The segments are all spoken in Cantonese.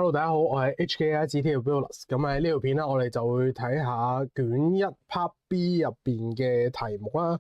Hello，大家好，我係 HKIGT Builders。咁喺呢條片咧，我哋就會睇下卷一 Part B 入邊嘅題目啦。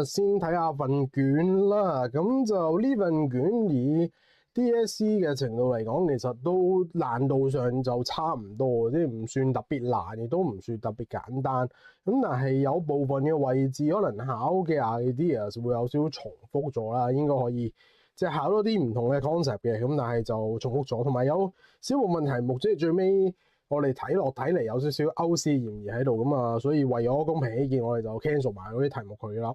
先睇下份卷啦。咁就呢份卷以 DSE 嘅程度嚟講，其實都難度上就差唔多，即係唔算特別難，亦都唔算特別簡單。咁但係有部分嘅位置可能考嘅 ideas 會有少少重複咗啦，應該可以。即係考多啲唔同嘅 concept 嘅，咁但係就重複咗，同埋有小部分題目，即係最尾我哋睇嚟有少少勾絲嫌疑喺度咁啊，所以為咗公平起見，我哋就 cancel 埋嗰啲題目佢啦。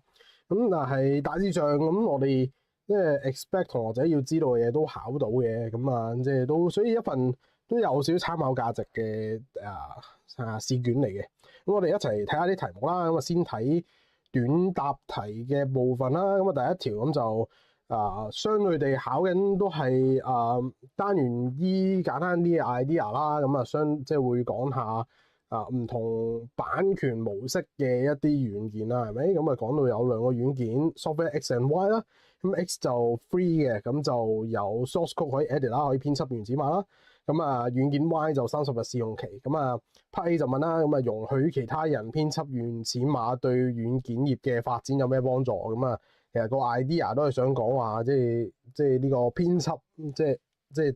咁但係大致上咁，我哋即係 expect 同學仔要知道嘅嘢都考到嘅，咁啊即係都所以一份都有少少參考價值嘅試卷嚟嘅。咁我哋一齊睇下啲題目啦。咁啊先睇短答題嘅部分啦。咁啊第一條咁就。相對地考緊都係單元 E 簡單啲嘅 idea 啦，咁即係會講下唔同版權模式嘅一啲軟件啦，係咪？咁講到有兩個軟件 software X and Y 啦，咁 X 就 free 嘅，咁就有 source code 可以 edit 啦，可以編輯原始碼啦。咁軟件 Y 就30日試用期。咁Part A 就問啦，咁容許其他人編輯原始碼對軟件業嘅發展有咩幫助？咁其實個 idea 都係想講話，即係呢個編輯，即係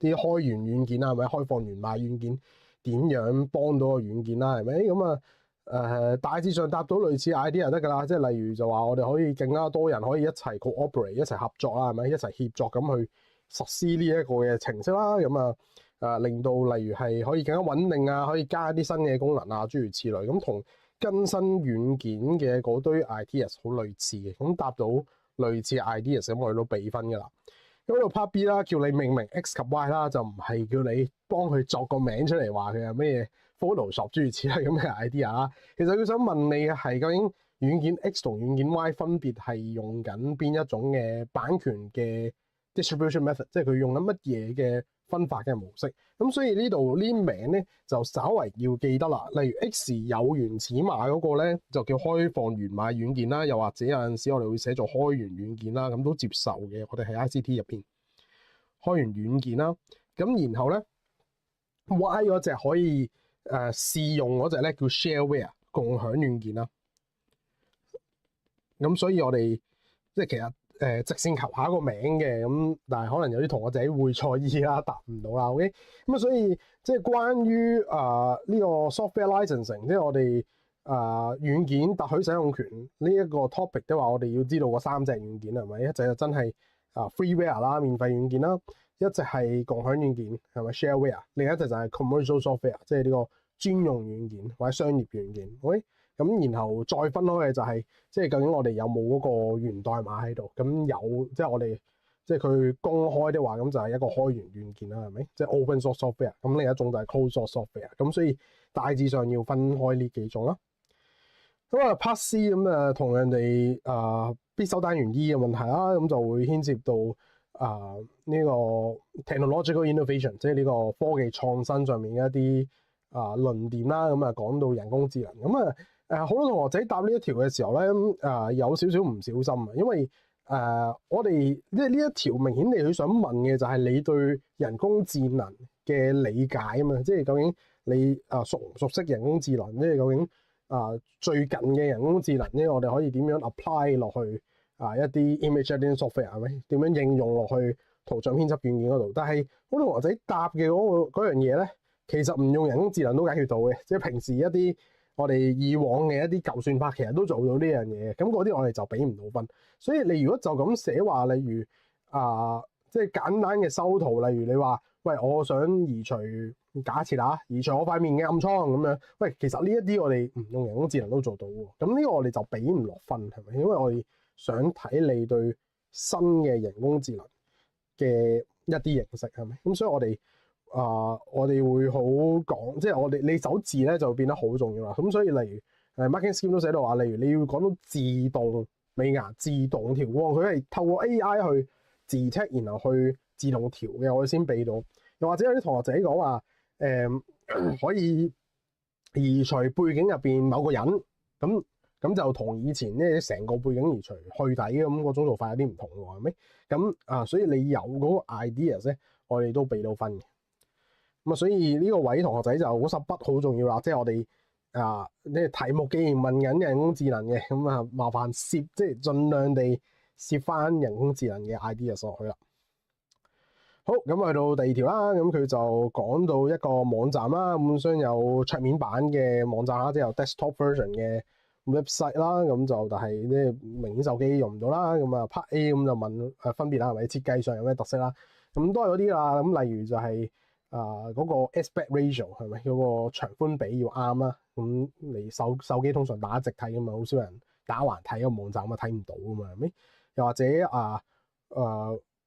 啲開源軟件啦，係咪？開放源碼軟件點樣幫到個軟件啦？係咪？咁大致上答到類似 idea 得㗎啦。即係例如就話我哋可以更加多人可以一齊 cooperate 一齊合作啦，係咪？一齊協作咁去實施呢一個嘅程式啦。令到例如係可以更加穩定啊，可以加啲新嘅功能啊，諸如此類。咁同更新軟件嘅嗰堆 ideas 好類似嘅，咁答到類似 ideas 咁我哋都俾分㗎啦。咁到 Part B 啦，叫你命名 X 及 Y 啦，就唔係叫你幫佢作個名出嚟話佢係咩 Photoshop 諸如此類咁嘅 idea 啦。其實佢想問你嘅係究竟軟件 X 同軟件 Y 分別係用緊邊一種嘅版權嘅 distribution method， 即係佢用緊乜嘢嘅分發嘅模式。咁所以呢度呢名咧就稍為要記得啦。例如 X 有原始碼嗰個咧就叫開放源碼軟件啦，又或者有陣時我哋會寫做開源軟件啦，咁都接受嘅。我哋喺 ICT 入邊開源軟件啦，咁然後咧 Y 嗰隻可以試用嗰隻咧叫 shareware 共享軟件啦。咁所以我哋即係其實直線求下一個名嘅，咁但係可能有啲同學仔會錯意啦，答唔到啦。OK，咁所以即係關於呢個 software licensing，即係我哋軟件特許使用權呢一個 topic 的話，我哋要知道嗰三隻軟件係咪？一隻就真係freeware 啦，免費軟件啦；一隻係共享軟件係咪 shareware？ 另一隻就係 commercial software， 即係呢個專用軟件或者商業軟件。OK。咁然後再分開嘅就係，即係究竟我哋有冇嗰個源代碼喺度？咁有，即係我哋即係佢公開的話，咁就係一個開源軟件啦，係咪？即係 open source software。咁另一種就係 closed source software。咁所以大致上要分開呢幾種啦。咁Part C 咁同人哋必修單元 E 嘅問題啦，咁就會牽涉到呢個 technological innovation， 即係呢個科技創新上面嘅一啲論點啦。咁講到人工智能咁好多同學仔答呢一條嘅時候咧，有少少唔小心啊，因為我哋即係呢一條明顯地佢想問嘅就係你對人工智能嘅理解啊嘛，即係究竟你熟唔熟悉人工智能？即係究竟最近嘅人工智能咧，我哋可以點樣 apply 落去一啲 image editing software 係咪？點樣應用落去圖像編輯軟件嗰度？但係好多同學仔答嘅嗰樣嘢咧，其實唔用人工智能都解決到嘅，即係平時一啲我哋以往嘅一啲舊算法其實都做到呢樣嘢，咁嗰啲我哋就俾唔到分。所以你如果就咁寫話，例如即係簡單嘅修圖，例如你話喂，我想移除假設啦，移除我塊面嘅暗瘡咁樣，喂，其實呢一啲我哋唔用人工智能都做到喎。咁呢個我哋就俾唔落分，係咪？因為我哋想睇你對新嘅人工智能嘅一啲認識，係咪？咁所以我哋會好講，即係你首字咧就變得好重要啦。咁所以例如marking scheme 都寫到話，例如你要講到自動美顏、自動調光，佢係透過 AI 去自 detect 然後去自動調嘅，我哋先俾到。又或者有啲同學仔講話可以移除背景入邊某個人，咁就同以前咧成個背景移除去底咁嗰種做法有啲唔同喎，係咪？咁所以你有嗰個 ideas 咧，我哋都俾到分嘅。咁啊，所以呢個位同學仔就嗰十筆好重要啦。即係我哋呢題目既然問緊人工智能嘅，咁啊麻煩攝即係盡量地攝翻人工智能嘅 idea 落去啦。好，咁去到第二條啦，咁佢就講到一個網站啦，咁雖然有桌面版嘅網站啦，即係有 desktop version 嘅 website 啦，咁就但係呢明顯手機用唔到啦。咁啊 part A 咁就問分別啦，係咪設計上有咩特色啦？咁都係嗰啲啦。咁例如就係嗰個 aspect ratio 係咪嗰個長寬比要啱啦？咁你手機通常打直睇噶嘛，好少人打橫睇個網站啊，睇唔到噶嘛，係咪？又或者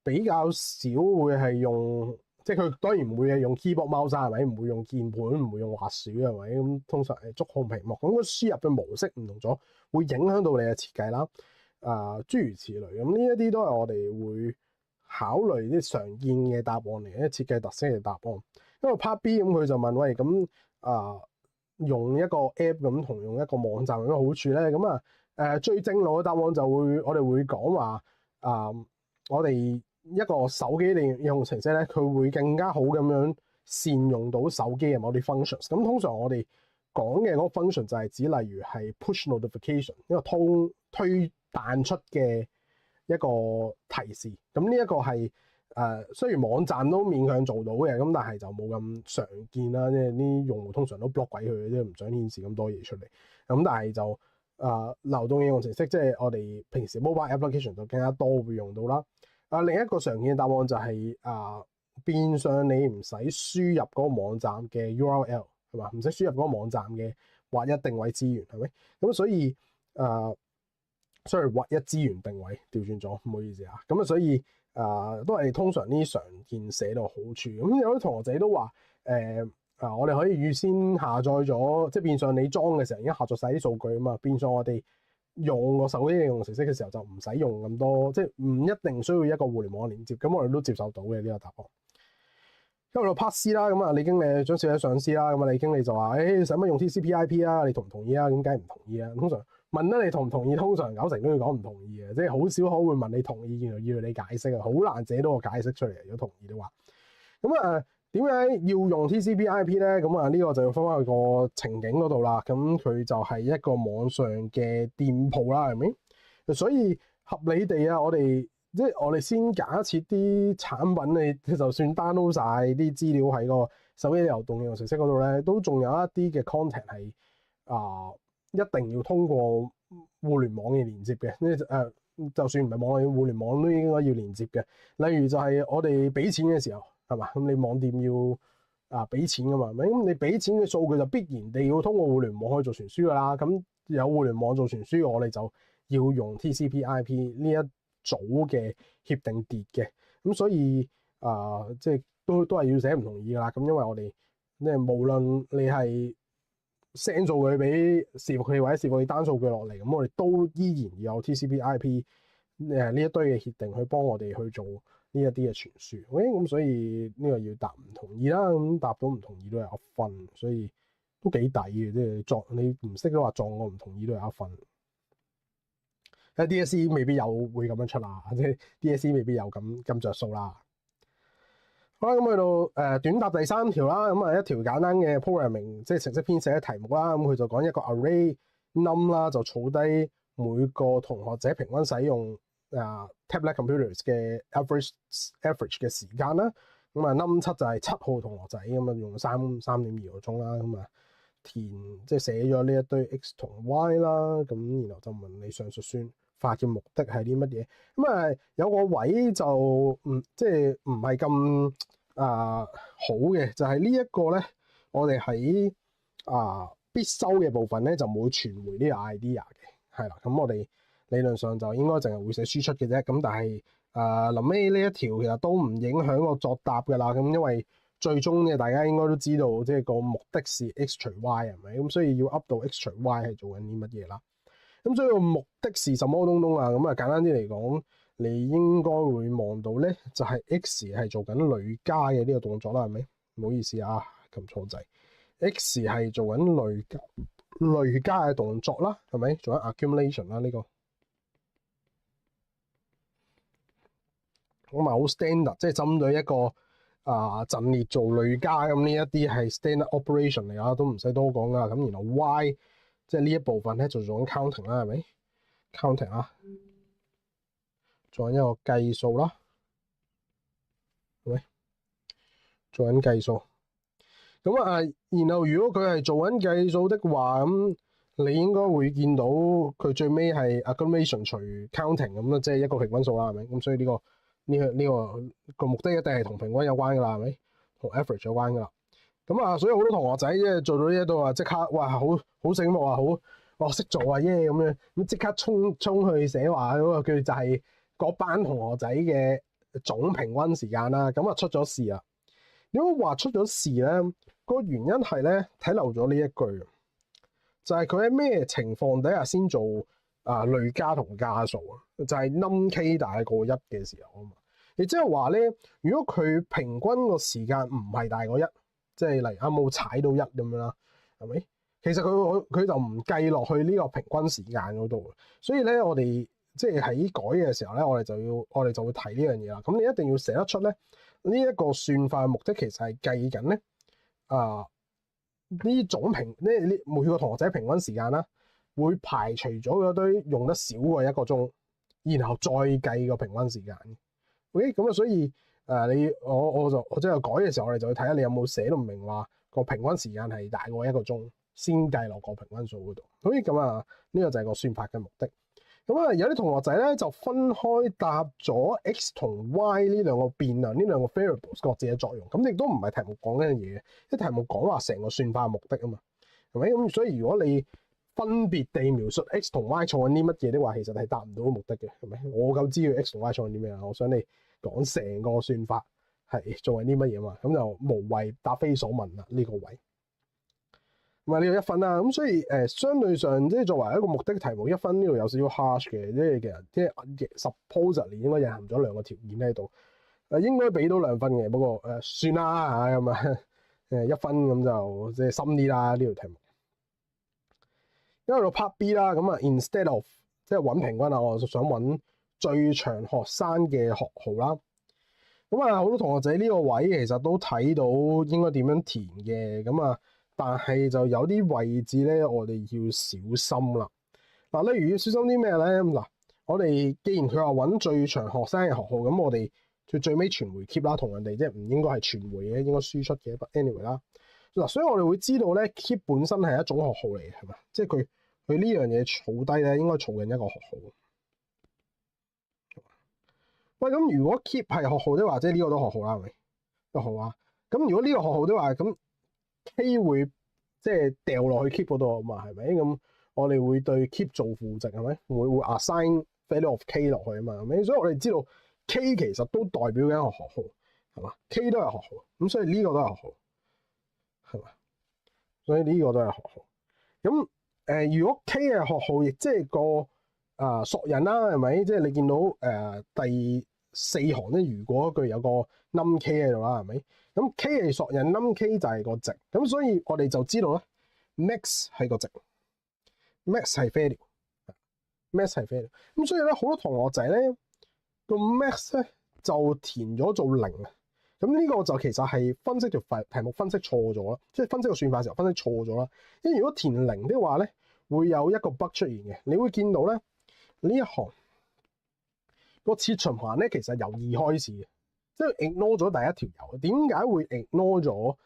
比較少會係用，即係佢當然唔會係用 keyboard mouse 係咪？唔會用鍵盤，唔會用滑鼠係咪？咁通常係觸控屏幕。咁個輸入嘅模式唔同咗，會影響到你嘅設計啦。諸如此類。咁呢一啲都係我哋會考慮啲常見嘅答案嚟嘅，設計特色嘅答案。因為 part B 咁佢就問喂，咁用一個 app 咁同用一個網站有咩好處咧？咁最正路嘅答案就會我哋會講話我哋一個手機應用程式咧，佢會更加好咁樣善用到手機嘅某啲 functions。咁通常我哋講嘅嗰個 function 就係指例如係 push notification， 一個推彈出嘅一個提示。咁呢一個係雖然網站都勉強做到嘅，咁但係就冇咁常見啦。即係啲用戶通常都 block 鬼佢，即係唔想顯示咁多嘢出嚟。咁但係就流動應用程式，即係我哋平時 mobile application 就更加多會用到啦。另一個常見嘅答案就係變相你唔使輸入嗰個網站嘅 URL 係嘛，唔使輸入嗰個網站嘅劃一定位資源係咪？咁所以sorry 劃一資源定位調轉咗，唔好意思啊。咁所以都係通常呢啲常見寫到好處。咁有啲同學仔都話我哋可以預先下載咗，即係變相你裝嘅時候已經下載晒啲數據啊嘛，變相我哋用個手機應用程式嘅時候就唔使用咁多，即係唔一定需要一個互聯網連接，咁我哋都接受到嘅呢個答案。因為到 part C 啦，咁啊李經理將小姐上司啦，咁啊李經理就話：使乜用 TCP/IP 啊？你同唔同意啊？咁梗係唔同意啊！通常問得你同唔同意，通常90%都要講唔同意嘅，即係好少可會問你同意，然後要你解釋啊，好難寫到個解釋出嚟。如果同意嘅話，咁點解要用 TCP/IP 咧？咁呢個就要翻返去個情景嗰度啦。咁佢就係一個網上嘅店鋪啦，係咪？所以合理地我哋先假設啲產品，你就算 download 晒啲資料喺個手機流動應用程式嗰度咧，都仲有一啲嘅 content 係一定要通過互聯網嘅連接嘅。就算唔係網絡互聯網都應該要連接嘅。例如就係我哋俾錢嘅時候。係嘛？咁你網店要俾錢噶嘛？咁你俾錢嘅數據就必然地要通過互聯網去做傳輸噶啦。咁有互聯網做傳輸，我哋就要用 TCP/IP 呢一組嘅協定碟嘅。咁所以即係都係要寫唔同意噶啦。咁因為我哋即係無論你係 send 數據俾伺服器或者伺服器單數據落嚟，咁我哋都依然要有 TCP/IP 呢一堆嘅協定去幫我哋去做呢一啲嘅傳輸。咁所以呢個要答唔同意啦。咁答到唔同意都有一分，所以都幾抵嘅。即係你唔識都話撞我唔同意都有一分。DSE 未必有會咁樣出啦，即係 DSE 未必有咁着數啦。好啦，咁去到短答第3條啦。咁一條簡單嘅 programming 即係程式編寫嘅題目啦。咁佢就講一個 array num 啦，就儲低每個同學仔平均使用tablet computers 嘅 average 嘅時間啦。咁num 7就係7號同學仔，咁用咗3.2個鐘啦。咁填即係寫咗呢一堆 x 同 y 啦。咁然後就問你上述算法嘅目的係啲乜嘢？咁有個位就即係唔係咁好嘅，就係呢一個咧，我哋喺必修嘅部分咧就冇傳回呢個 idea 嘅，係啦。咁我哋理論上就應該淨係會寫輸出嘅啫。咁但係臨尾呢一條其實都唔影響個作答㗎啦。咁因為最終嘅大家應該都知道，即係個目的是 x 除 y 係咪？咁所以要 up 到 x 除 y 係做緊啲乜嘢啦？咁所以個目的是什麼東東啊？咁簡單啲嚟講，你應該會望到咧，就係 x 係做緊累加嘅呢個動作啦，係咪？唔好意思啊，撳錯掣。x 係做緊累加嘅動作啦，係咪？做緊 accumulation 啦，呢個咁好 standard，即係針對一個陣列做累加，咁呢一啲係 standard operation 嚟啊，都唔使多講噶。咁然後 y 即係呢一部分咧就做緊 counting 啦，係咪 counting 啊？做緊一個計數啦，係咪做緊計數？咁然後如果佢係做緊計數的話，咁你應該會見到佢最尾係 aggregation 除 counting 咁啦，即係一個平均數啦，係咪？咁所以呢個目的一定係同平均有關噶啦，係咪？同 average 有關噶啦。咁所以好多同學仔即係做到呢一度啊，即刻哇好醒目啊，我識做啊耶咁樣，咁即刻衝去寫話嗰個叫就係嗰班同學仔嘅總平均時間啦。咁出咗事啦。點解話出咗事咧？個原因係咧睇漏咗呢一句，就係佢喺咩情況底下先做累加同加數啊？就係 num k 大過1嘅時候啊嘛。亦即係話咧，如果佢平均個時間唔係大過1，即係例如啱冇踩到1咁樣啦，係咪？其實佢就唔計落去呢個平均時間嗰度。所以咧，我哋即係喺改嘅時候咧，我哋就會提呢樣嘢啦。咁你一定要寫得出咧，呢一個算法嘅目的其實係計緊咧呢種每個同學仔平均時間啦，會排除咗嗰堆用得少過1個鐘，然後再計個平均時間。OK， 咁所以我即係改嘅時候，我哋就去睇下你有冇寫到明話個平均時間係大過1個鐘先計落個平均數嗰度。所以咁呢個就係個算法嘅目的。咁有啲同學仔咧就分開答咗 x 同 y 呢兩個變量，呢兩個 variables 各自嘅作用。咁亦都唔係題目講緊嘅嘢，啲題目講話成個算法嘅目的啊嘛，係咪？咁所以如果你分別地描述 x 同 y 做緊啲乜嘢的話，其實係達唔到個目的嘅，係咪？我夠知道 x 同 y 做緊啲咩啊？我想你講成個算法係做緊啲乜嘢嘛，咁就無謂答非所問啦呢個位。咁呢度1分啦，咁所以相對上即係作為一個目的題目，1分呢度有少少 harsh 嘅，即係 supposedly 應該隱含咗2個條件喺度，應該俾到2分嘅，不過算啦嚇咁1分咁就即係深啲啦呢條題目。因為到 part B 啦，咁instead of 即係揾平均啊，我就想揾最長學生嘅學號啦。咁好多同學仔呢個位其實都睇到應該點樣填嘅，咁但係就有啲位置咧，我哋要小心啦。例如要小心啲咩咧？我哋既然佢話揾最長學生嘅學號，咁我哋最尾傳回 keep 啦，同人哋即係唔應該係傳回嘅，應該輸出嘅。But anyway 啦，所以我哋會知道咧 keep 本身係一種學號嚟嘅，係嘛？即係佢呢樣嘢儲低咧，應該儲緊一個學號。喂，咁如果 keep 係學號的話，即係呢個都學號啦，係咪？學號啊，咁如果呢個學號的話，咁 K 會即係掉落去 keep 嗰度啊嘛，係咪？咁我哋會對 keep 做負值，係咪？會 assign value of K 落去啊嘛，係咪？所以我哋知道 K 其實都代表緊一個學號，係嘛？K 都係學號，咁所以呢個都係學號，係嘛？所以呢個都係學號。咁如果 K 係學號，亦即係個索引啦，係咪？即係你見到第4行咧，如果佢有個 num K 喺度啦，係咪？咁 K 係索引 num K 就係個值，咁所以我哋就知道咧 max 係個值 ，max 係 value，max 係 value。咁所以咧好多同學仔咧個 max 咧就填咗做0啊。咁呢個就其實係分析條題目分析錯咗啦，即係分析個算法時候分析錯咗啦。因為如果填0的話咧，會有一個 bug 出現嘅，你會見到咧呢一行個切循環咧其實由2開始嘅。即係 ignore 咗第一條友，點解會 ignore 咗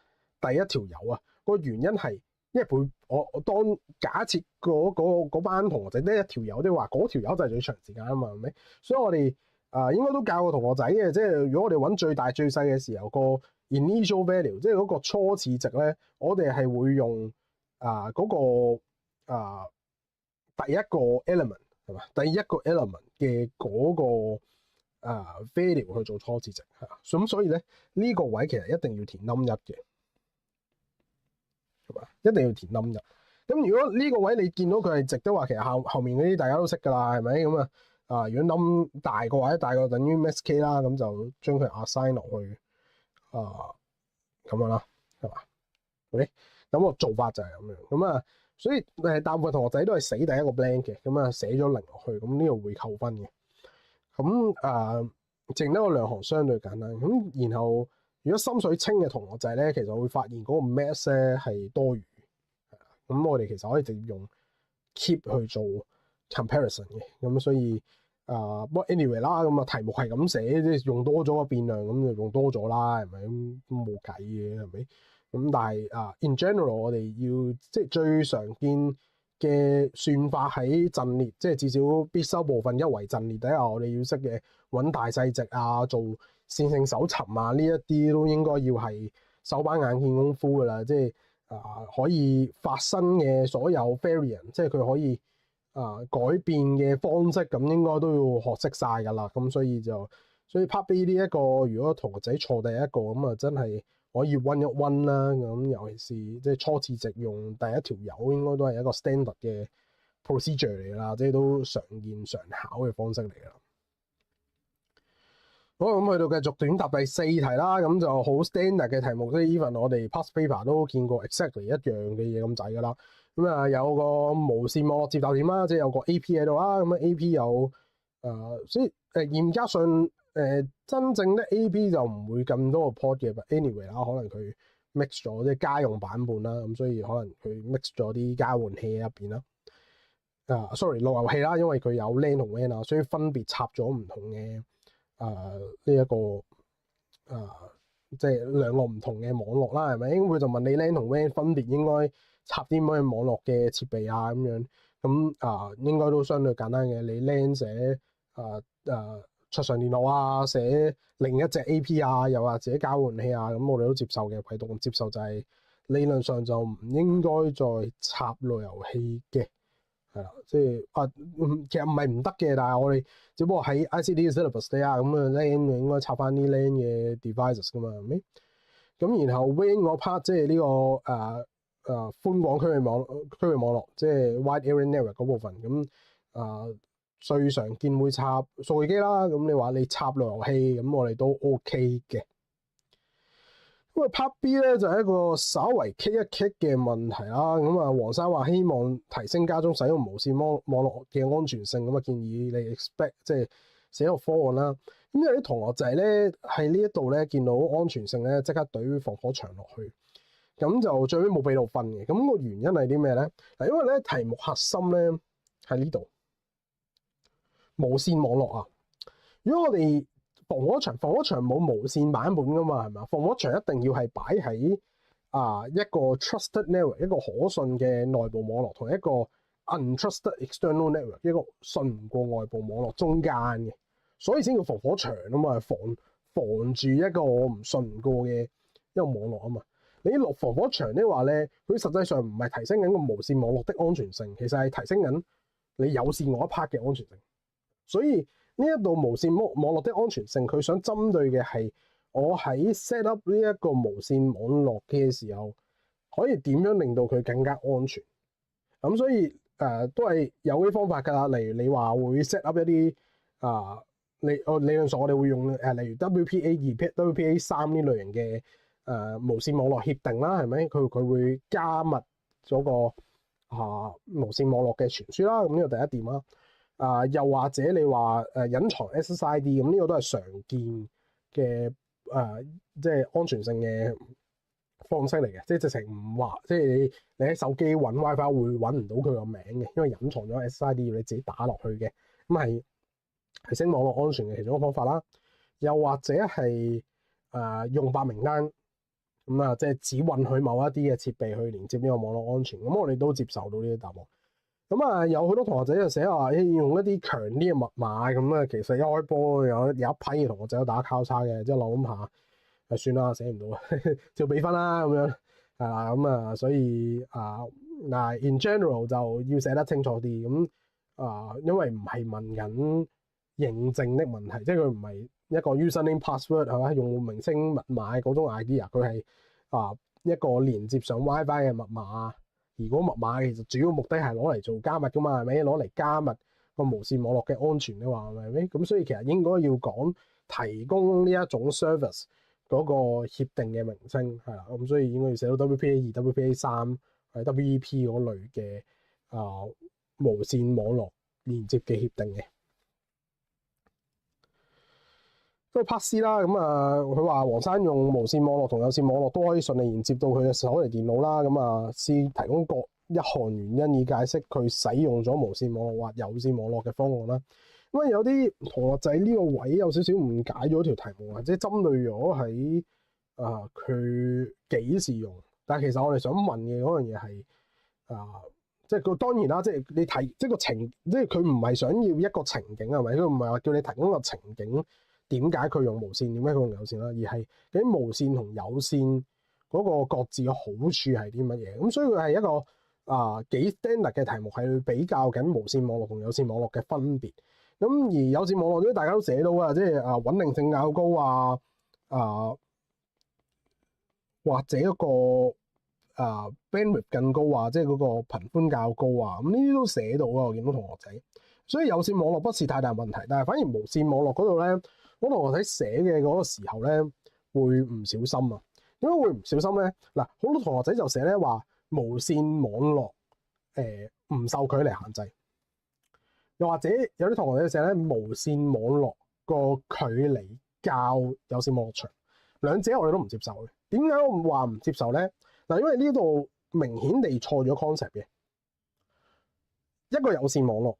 第一條友啊？個原因係因為我當假設嗰班同學仔得一條友的話，嗰條友就係最長時間啊嘛，係咪？所以我哋應該都教過同學仔嘅，即係如果我哋揾最大最細嘅時候，個 initial value，即係嗰個初始值咧，我哋係會用嗰個第一個 element 係嘛？第一個 element 嘅嗰個value 去做初始值，咁所以咧呢個位其實一定要填 num 1嘅，係嘛？一定要填 num 1。咁如果呢個位你見到佢係值的話，其實後面嗰啲大家都識㗎啦，係咪？咁如果 num 大個或者大過等於 max k 啦，咁就將佢 assign 落去咁樣啦，係嘛？OK，咁個做法就係咁樣。咁所以大部分同學仔都係死第一個 blank 嘅，咁寫咗0落去，咁呢個會扣分嘅。咁剩得個2行相對簡單。咁然後如果心水清嘅同學仔咧，其實會發現嗰個 max 咧係多餘。咁我哋其實可以直接用 keep 去做 comparison 嘅。咁所以不過 anyway 啦，咁題目係咁寫，即係用多咗個變量，咁就用多咗啦，係咪？咁都冇計嘅，係咪？咁但係in general 我哋要即係最常見嘅算法喺陣列，即係至少必修部分一為陣列底下，我哋要識嘅揾大細值啊，做線性搜尋啊，呢一啲都應該要係手板眼見功夫㗎啦。即係可以發生嘅所有 variant，即係佢可以改變嘅方式，咁應該都要學識晒㗎啦。咁所以 Part B 呢一個，如果同學仔錯第一個咁啊，真係可以溫一溫啦。咁尤其是即係初次值用第一條友，應該都係一個 standard 嘅 procedure 嚟㗎啦，即係都常見常考嘅方式嚟㗎啦。好，咁去到繼續短答第4題啦，咁就好 standard 嘅題目，即係 even 我哋 past paper 都見過 exactly 一樣嘅嘢咁滯㗎啦。咁有個無線網絡接頭點啦，即係有個 AP 喺度啦。咁 AP 有所以嚴格上真正咧 AP 就唔會咁多個 port 嘅，but anyway 啦，可能佢 mix 咗即係家用版本啦，咁所以可能佢 mix 咗啲交換器喺入邊啦。sorry 路由器啦，因為佢有 LAN 同 WAN 啊，所以分別插咗唔同嘅呢一個即係兩個唔同嘅網絡啦，係咪？佢就問你 LAN 同 WAN 分別應該插啲乜嘢網絡嘅設備啊咁樣，咁應該都相對簡單嘅。你 LAN 寫桌上電腦啊，寫另一隻 AP 啊，又或者交換器啊，咁我哋都接受嘅。唯獨唔接受就係理論上就唔應該再插路由器嘅。係啦，即係其實唔係唔得嘅，但係我哋只不過喺 ICT 嘅 syllabus 底下，咁LAN 應該插翻啲 LAN 嘅 devices 噶嘛，係咪？咁然後 WAN 嗰 part 即係呢個寬廣區域網絡，即係 wide area network 嗰部分。咁最常見會插數據機啦。咁你話你插路由器，咁我哋都 OK 嘅。咁Part B 咧就係一個稍為棘一棘嘅問題啦。咁黃生話希望提升家中使用無線網絡嘅安全性，咁建議你 expect 即係寫個方案啦。咁有啲同學仔咧喺呢一度咧見到安全性咧，即刻懟防火牆落去，咁就最尾冇俾到分嘅。咁個原因係啲咩咧？嗱，因為咧題目核心咧喺呢度無線網絡啊。如果我哋防火牆冇無線版本噶嘛，係咪？防火牆一定要係擺喺一個 trusted network， 一個可信嘅內部網絡，同一個 untrusted external network， 一個信唔過外部網絡中間嘅，所以先叫防火牆啊嘛，防住一個我唔信唔過嘅一個網絡啊嘛。你落防火牆的話咧，佢實際上唔係提升緊個無線網絡的安全性，其實係提升緊你有線嗰一 part 嘅安全性。所以呢一度無線網絡的安全性，佢想針對嘅係我喺 set up 呢一個無線網絡嘅時候，可以點樣令到佢更加安全。咁所以都係有啲方法㗎啦。例如你話會 set up 一啲理論上我哋會用例如 WPA2、WPA3 呢類型嘅無線網絡協定啦，係咪？佢會加密咗個無線網絡嘅傳輸啦。咁呢個第一點啦。又或者你話隱藏 SSID， 咁呢個都係常見嘅即係安全性嘅方式嚟嘅，即係直情唔話，即係你喺手機揾 WiFi 會揾唔到佢個名嘅，因為隱藏咗 SSID 要你自己打落去嘅，咁係提升網絡安全嘅其中一個方法啦。又或者係用白名單，咁即係只允許某一啲嘅設備去連接呢個網絡安全，咁我哋都接受到呢啲答案。咁有好多同學仔就寫話用一啲強啲嘅密碼，咁其實一開波有一批嘅同學仔都打交叉嘅，即係諗下算啦，寫唔到啊，照俾分啦咁樣係啦。咁所以嗱 in general 就要寫得清楚啲咁因為唔係問緊認證的問題，即係佢唔係一個 username password 係嘛，用戶名稱密碼嗰種 idea， 佢係一個連接上 WiFi 嘅密碼。如果密碼其實主要目的係攞嚟做加密噶嘛，係咪？攞嚟加密個無線網絡嘅安全嘅話，係咪？咁所以其實應該要講提供呢一種 service 嗰個協定嘅名稱係啦。咁所以應該要寫到 WPA2、WPA3 係 WEP 嗰類嘅無線網絡連接嘅協定嘅。都係 Part C 啦。咁啊，佢話黃生用無線網絡同有線網絡都可以順利連接到佢嘅手提電腦啦。咁啊，試提供各一項原因以解釋佢使用咗無線網絡或有線網絡嘅方案啦。因為有啲同學仔呢個位有少少誤解咗條題目，或者針對咗喺佢幾時用。但係其實我哋想問嘅嗰樣嘢係即係佢當然啦，即係你提即係個情，即係佢唔係想要一個情景係咪？佢唔係話叫你提供個情景，點解佢用無線，點解佢用有線啦？而係究竟無線同有線嗰個各自嘅好處係啲乜嘢？咁所以佢係一個幾 standard 嘅題目，係去比較緊無線網絡同有線網絡嘅分別。咁而有線網絡咧，大家都寫到啊，即係穩定性較高或者嗰個bandwidth 更高即係嗰個頻寬較高咁呢啲都寫到啊。我見到同學仔，所以有線網絡不是太大問題，但係反而無線網絡嗰度咧，我同學仔寫嘅嗰個時候咧會唔小心啊。點解會唔小心咧？嗱，好多同學仔就寫咧話無線網絡唔受距離限制，又或者有啲同學仔寫咧無線網絡個距離較有線網絡長，兩者我哋都唔接受嘅。點解我話唔接受咧？嗱，因為呢度明顯地錯咗 concept 嘅。一個有線網絡，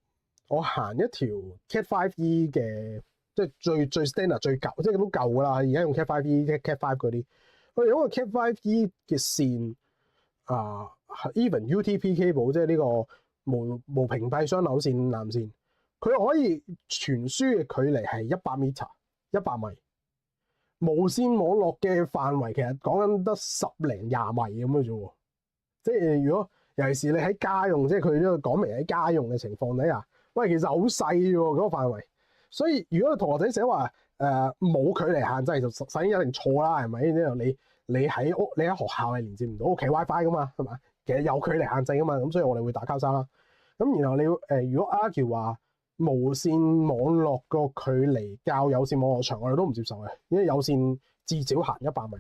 我行一條 Cat5e 嘅，即係最 standard 最舊，即係都舊㗎啦。而家用 Cat5e、Cat5 嗰啲，我哋用個 Cat5e 嘅線even UTP cable， 即係呢個無屏蔽雙扭線纜線，佢可以傳輸嘅距離係100米。無線網絡嘅範圍其實講緊得10零20米咁嘅啫喎，即係如果尤其是你喺家用，即係佢都講明喺家用嘅情況底下，喂，其實好細喎嗰個範圍。所以如果同學仔寫話冇距離限制，就首先一定錯啦，係咪？因為你喺學校係連接唔到屋企 WiFi 噶嘛，係嘛？其實有距離限制噶嘛，咁所以我哋會打交叉啦。咁然後你如果 argue 話無線網絡個距離較有線網絡長，我哋都唔接受嘅，因為有線至少行100米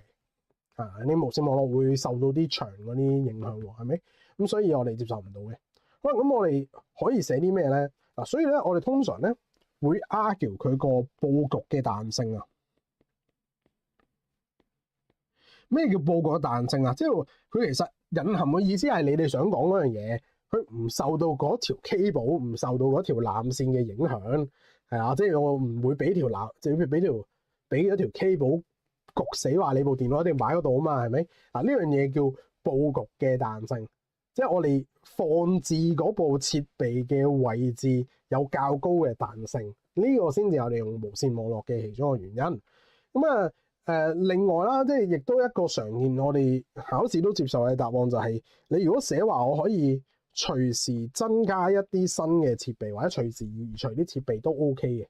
你無線網絡會受到啲長嗰啲影響喎，係咪？咁所以我哋接受唔到嘅。好啦，咁我哋可以寫啲咩咧？所以咧我哋通常咧會 argue 佢個佈局嘅彈性啊。咩叫佈局嘅彈性啊？即係佢其實隱含嘅意思係你哋想講嗰樣嘢。佢唔受到嗰條 cable， 唔受到嗰條纜線嘅影響，係即係我唔會俾條纜，即係俾咗條 cable 焗死話你部電腦一定要擺嗰度啊嘛，係咪？呢樣嘢叫佈局嘅彈性，即係我哋放置嗰部設備嘅位置有較高嘅彈性，呢個先至我哋用無線網絡嘅其中一個原因。咁另外啦，即係亦都一個常見我哋考試都接受嘅答案就係，你如果寫話我可以隨時增加一啲新嘅設備，或者隨時移除啲設備都 OK 嘅。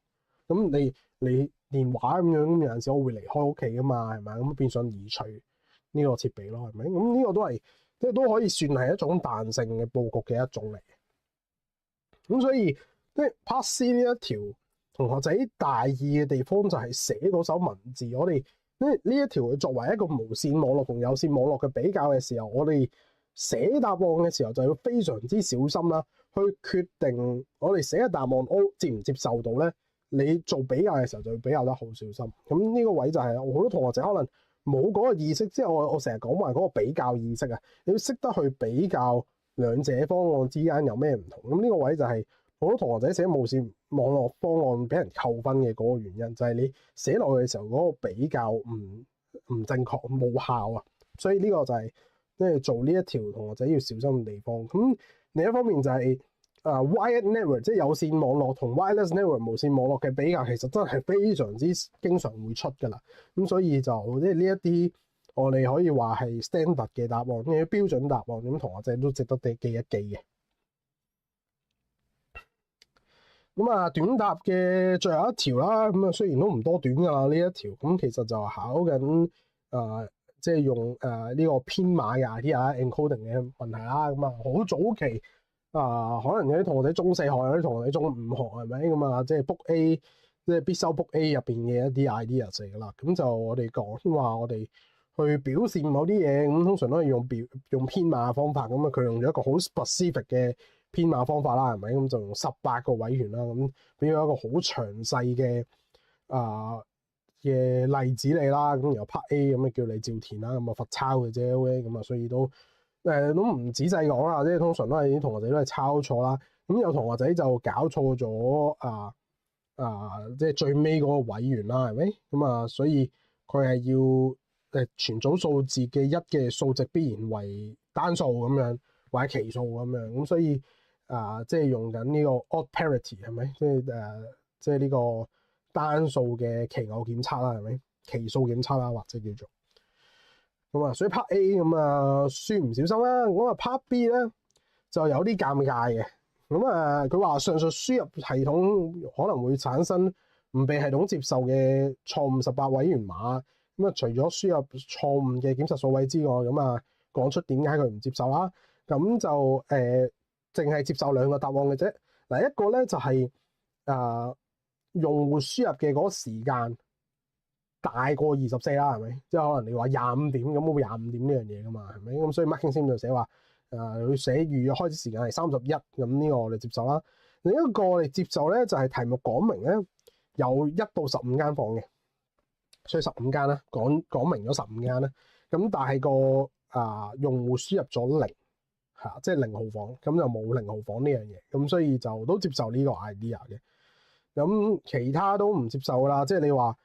咁你電話咁樣，咁有陣時我會離開屋企噶嘛，係咪？咁變相移除呢個設備咯，係咪？咁呢個都係即係都可以算係一種彈性嘅佈局嘅一種嚟。咁所以即係 Part C 呢一條同學仔大意嘅地方就係寫嗰首文字，我哋呢一條作為一個無線網絡同有線網絡嘅比較嘅時候，我哋寫答案嘅時候就要非常之小心啦，去決定我哋寫嘅答案接唔接受到咧。你做比較嘅時候就要比較得好小心。咁呢個位就係我好多同學仔可能冇嗰個意識，即係我成日講話嗰個比較意識啊，你要識得去比較兩者方案之間有咩唔同。咁呢個位就係好多同學仔寫無線網絡方案俾人扣分嘅嗰個原因，就係你寫落去嘅時候嗰個比較唔正確冇效啊。所以呢個就係即係做呢一條同學仔要小心嘅地方。咁另一方面就係wired network， 即係有線網絡同 wireless network 無線網絡嘅比較，其實真係非常之經常會出㗎啦。咁所以就即係呢一啲我哋可以話係 standard 嘅答案，呢啲標準答案，咁同學仔都值得記一記嘅。咁短答嘅最後一條啦，咁雖然都唔多短㗎啦呢一條，咁其實就考緊即係用呢個編碼嘅 idea encoding 嘅問題啦。咁好早期可能有啲同學仔中4學，有啲同學仔中5學，係咪咁即係 book A， 即係必修 book A 入邊嘅一啲 idea 嚟㗎啦。咁就我哋講話我哋去表示某啲嘢，咁通常都係用編碼方法。咁佢用咗一個好 specific 嘅編碼方法啦，係咪？咁就用18個位元啦，咁俾咗一個好詳細嘅嘅例子你啦，咁然後 Part A 咁啊叫你照填啦，咁啊罰抄嘅啫，OK，咁啊所以都唔仔細講啦，即係通常都係啲同學仔都係抄錯啦，咁有同學仔就搞錯咗即係最尾嗰個位元啦，係咪？咁啊，所以佢係要全組數字嘅一嘅數值必然為單數咁樣，或者奇數咁樣，咁所以即係用緊呢個 odd parity 係咪？即係呢個單數嘅奇偶檢測啦，係咪？奇數檢測啦，或者叫做咁啊，所以 Part A 咁啊，輸唔小心啦。咁啊 Part B 咧就有啲尷尬嘅。咁啊，佢話上述輸入系統可能會產生唔被系統接受嘅錯誤18位元碼。咁啊，除咗輸入錯誤嘅檢查數位之外，咁啊講出點解佢唔接受啦。咁就淨係接受兩個答案嘅啫。嗱，一個咧就係用戶輸入嘅嗰個時間大過24啦，係咪？即係可能你話25點咁，冇25點呢樣嘢噶嘛，係咪？咁所以 Marking Sim 就寫話佢寫預約開始時間係31，咁呢個我哋接受啦。另一個我哋接受咧就係題目講明咧有1到15間房嘅，所以15間啦，講明咗15間啦。咁但係個用戶輸入咗0，即係0號房，咁就冇0號房呢樣嘢，咁所以就都接受呢個 idea 嘅。咁其他都唔接受啦，即係你話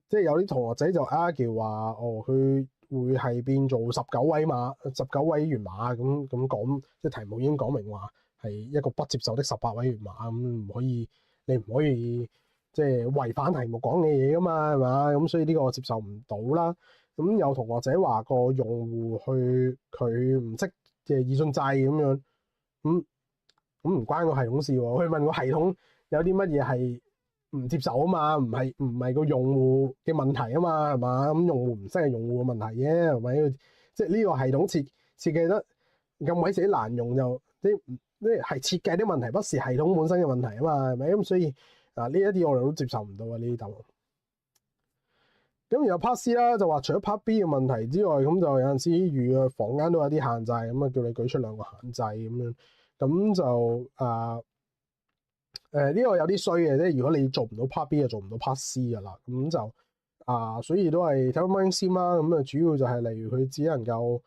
即係有啲同學仔就 argue 話，佢會係變做19位碼、19位元碼咁講，即係題目已經講明話係一個不接受的18位元碼，咁唔可以，你唔可以即係違反題目講嘅嘢噶嘛，係嘛？咁所以呢個我接受唔到啦。咁有同學仔話個用戶佢唔識嘅易信制咁樣，咁唔關個系統事喎，佢問個系統有啲乜嘢係唔接受啊嘛，唔係個用戶嘅問題啊嘛，係嘛？咁用戶唔識係用戶嘅問題啫，係咪？即係呢個系統設計得咁鬼死難用，就啲係設計啲問題，不是系統本身嘅問題啊嘛，係咪？咁所以呢一啲我哋都接受唔到啊，呢啲答案。咁然後 Part C 啦，就話除咗 Part B 嘅問題之外，咁就有陣時預約房間都有啲限制，咁啊叫你舉出2個限制咁樣，咁就呢個有啲衰嘅，即係如果你做唔到 Part B 就做唔到 Part C 噶啦，咁就所以都係睇翻 Marking Sim 啦。咁啊主要就係例如佢只能夠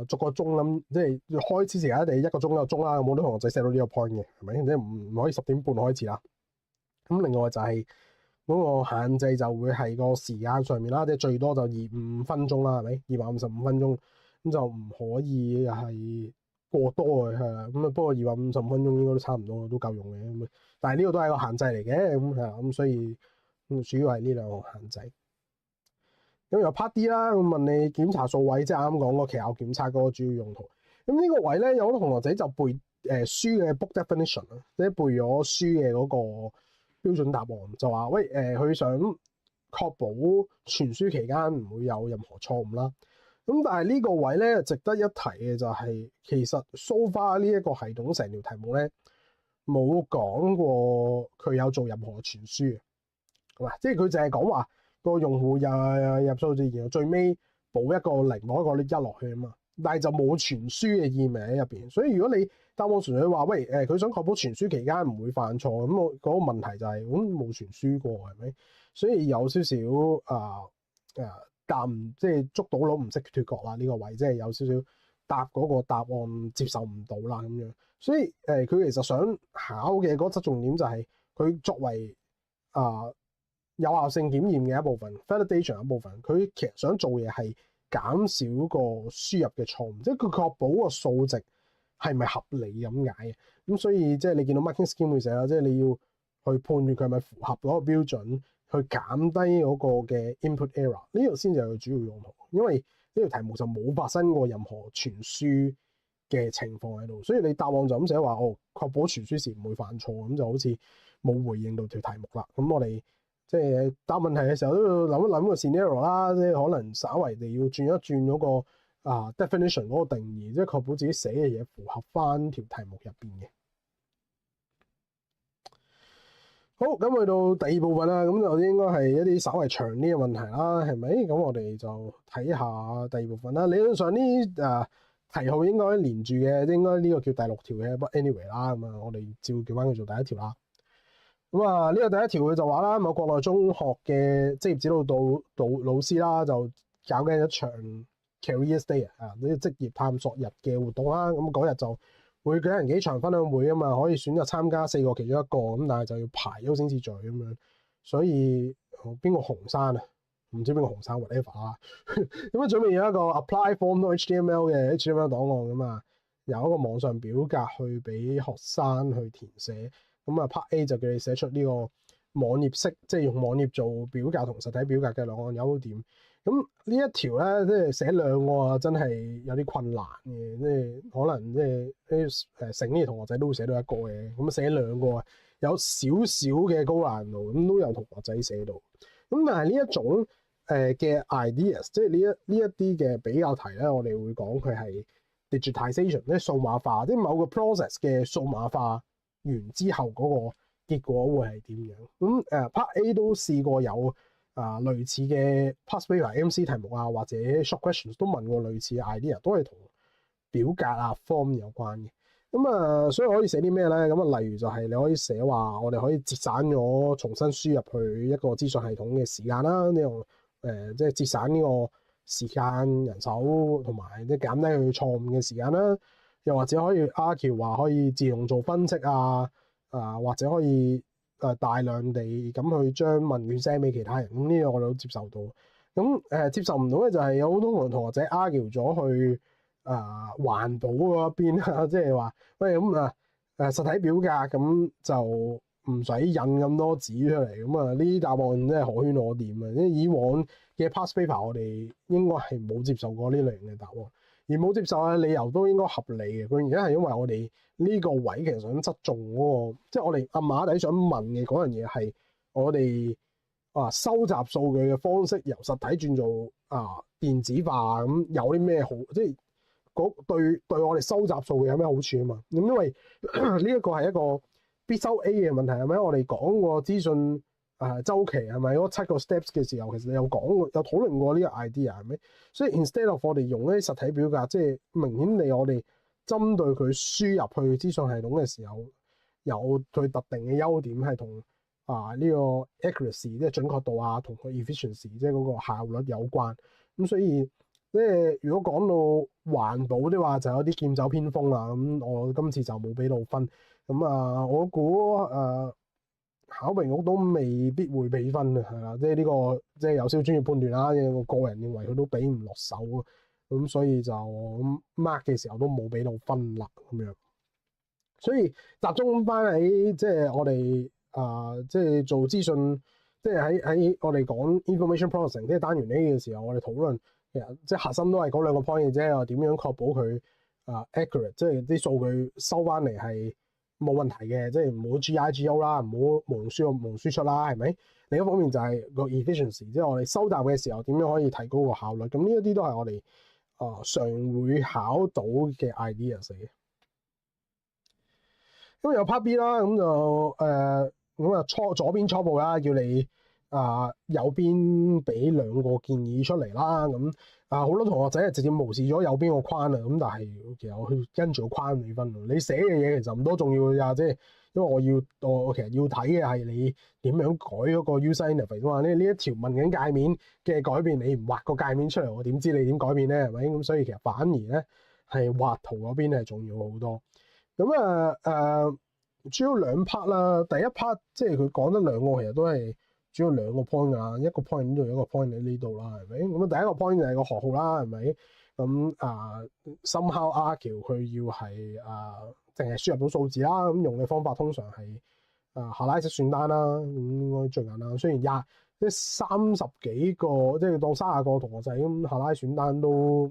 逐個鐘咁，即係開始時間一定1個鐘1個鐘啦。有冇啲同學仔 set 到呢個 point 嘅，係咪？即係唔可以10點半開始啦。咁另外就係嗰個限制就會係個時間上面啦，即係最多就25分鐘啦，係咪？255分鐘，咁就唔可以係過多嘅，係啦。咁啊不過255分鐘應該都差唔多，都夠用嘅咁。但係呢個都係一個限制嚟嘅，咁係啦，咁所以主要係呢2個限制。咁又 Part D 啦，咁問你檢查數位，即係啱講個奇偶檢測嗰個主要用途。咁呢個位咧，有好多同學仔就背書嘅 book definition 啊，即係背咗書嘅嗰個標準答案，就話喂佢想確保傳輸期間唔會有任何錯誤啦。咁但係呢個位咧值得一提嘅就係，其實 so far 呢一個系統成條題目咧，冇講過佢有做任何傳輸嘅，係嘛？即係佢淨係講話個用戶入數字，然後最尾補一個0，攞一個1落去啊嘛。但係就冇傳輸嘅意味喺入邊。所以如果你答案純粹話喂佢想確保傳輸期間唔會犯錯，咁我嗰個問題就係咁冇傳輸過係咪？所以有少少即係捉到佬唔識脫角啦呢個位，即係有少少答嗰個答案接受唔到啦咁樣。所以佢其實想考嘅嗰側重點就係佢作為有效性檢驗嘅一部分 validation 一部分，佢其實想做嘢係減少個輸入嘅錯誤，即係佢確保個數值係咪合理咁解嘅。咁所以即係你見到 Marking Scheme 會寫啦，即係你要去判斷佢係咪符合嗰個標準，去減低嗰個嘅 input error，呢個先至係佢主要用途。因為呢條題目就冇發生過任何傳輸嘅情況喺度，所以你答案就咁寫話確保傳輸時唔會犯錯，咁就好似冇回應到條題目啦。咁我哋即係答問題嘅時候都要諗一諗個 scenario 啦，即係可能稍為地要轉一轉嗰個definition 嗰個定義，即係確保自己寫嘅嘢符合翻條題目入邊嘅。好，咁去到第2部分啦，咁就應該係一啲稍為長啲嘅問題啦，係咪？咁我哋就睇下第2部分啦。理論上呢題號應該連住嘅，應該呢個叫第6條嘅，but anyway 啦，咁啊，我哋照叫翻佢做第1條啦。咁啊，呢個第一條佢就話啦，某國內中學嘅職業指導老師啦，就搞緊一場 Career Day 啊，呢啲職業探索日嘅活動啦。咁嗰日就會舉行幾場分享會啊嘛，可以選擇參加4個其中一個，咁但係就要排優先次序咁樣。所以邊個紅山啊？唔知邊個紅山 whatever 啊。咁啊，準備有一個 apply form HTML 嘅 HTML 檔案㗎嘛，有一個網上表格去俾學生去填寫。咁啊 part A 就叫你寫出呢個網頁式，即係用網頁做表格同實體表格嘅兩項優點。咁呢一條咧，即係寫兩個啊，真係有啲困難嘅，即係可能即係啲醒嘅同學仔都會寫到一個嘅，咁寫兩個有少少嘅高難度，咁都有同學仔寫到。咁但係呢一種嘅 ideas，即係呢一啲嘅比較題咧，我哋會講佢係 digitization，即係數碼化，即係某個 process 嘅數碼化完之後嗰個結果會係點樣？咁part A 都試過有類似嘅 past paper MC 題目啊，或者 short questions 都問過類似嘅 idea， 都係同表格啊 form 有關嘅。咁所以可以寫啲咩咧？咁啊，例如就係你可以寫話，我哋可以節省咗重新輸入去一個資訊系統嘅時間啦，呢個即係節省呢個時間、人手同埋即係減低佢錯誤嘅時間啦。又或者可以 argue 話可以自動做分析或者可以大量地咁去將問卷 send 俾其他人。咁呢個我哋都接受到。咁接受唔到嘅就係有好多同學仔 argue 咗去環保嗰邊啊，即係話喂咁實體表格咁就唔使印咁多紙出嚟。咁呢啲答案真係可圈可點啊！因為以往嘅 past paper 我哋應該係冇接受過呢類型嘅答案。而冇接受嘅理由都應該合理嘅，佢而家係因為我哋呢個位其實想側重嗰個，即係我哋暗碼底想問嘅嗰樣嘢係我哋收集數據嘅方式由實體轉做電子化，咁有啲咩好？即係對我哋收集數據有咩好處啊嘛？咁因為呢一個係一個必修 A 嘅問題係咪？我哋講過資訊周期係咪嗰7個 steps 嘅時候，其實有講過有討論過呢個 idea 係咪？所以 instead of 我哋用呢啲實體表格，即係明顯地我哋針對佢輸入去資訊系統嘅時候，有佢特定嘅優點係同呢個 accuracy 即係準確度同佢 efficiency 即係嗰個效率有關。咁所以即係如果講到環保嘅話，就有啲劍走偏鋒啦。咁我今次就冇俾到分。咁我估考評局都未必會俾分嘅，係啦，即係呢個即係有少少專業判斷啦。我個人認為佢都俾唔落手，咁所以就 mark 嘅時候都冇俾到分啦咁樣。所以集中翻喺即係我哋即係做資訊，即係喺我哋講 information processing 即係單元 A 嘅時候，我哋討論其實即係核心都係嗰兩個 point 嘅啫。我點樣確保佢accurate，即係啲數據收翻嚟係冇問題嘅，即係唔好 GIGO 啦，唔好無用輸入無用輸出啦，係咪？另一方面就係個 efficiency，即係我哋收集嘅時候點樣可以提高個效率。咁呢一啲都係我哋常會考到嘅 ideas 嚟嘅。咁有 part B 啦，咁就左邊初步啦，叫你右邊俾2個建議出嚟啦。咁好多同學仔係直接無視咗右邊個框啊。咁但係其實我去跟住個框俾分。你寫嘅嘢其實唔多重要㗎，即係因為我其實要睇嘅係你點樣改嗰個 user interface 啊嘛。呢一條問緊界面嘅改變，你唔畫個界面出嚟，我點知你點改變咧？係咪？咁所以其實反而咧係畫圖嗰邊係重要好多。咁主要2 part 啦。第一 part 即係佢講得2個，其實都係主要2個 point 㗎，一個 point 呢度，一個 point 喺呢度啦，係咪？咁第一個 point 就係個學號啦，係咪？咁somehow argue 佢要係淨係輸入到數字啦。咁用嘅方法通常係下拉式選單啦。咁應該最簡單。雖然即係30幾個，即係當30個同學仔咁下拉選單都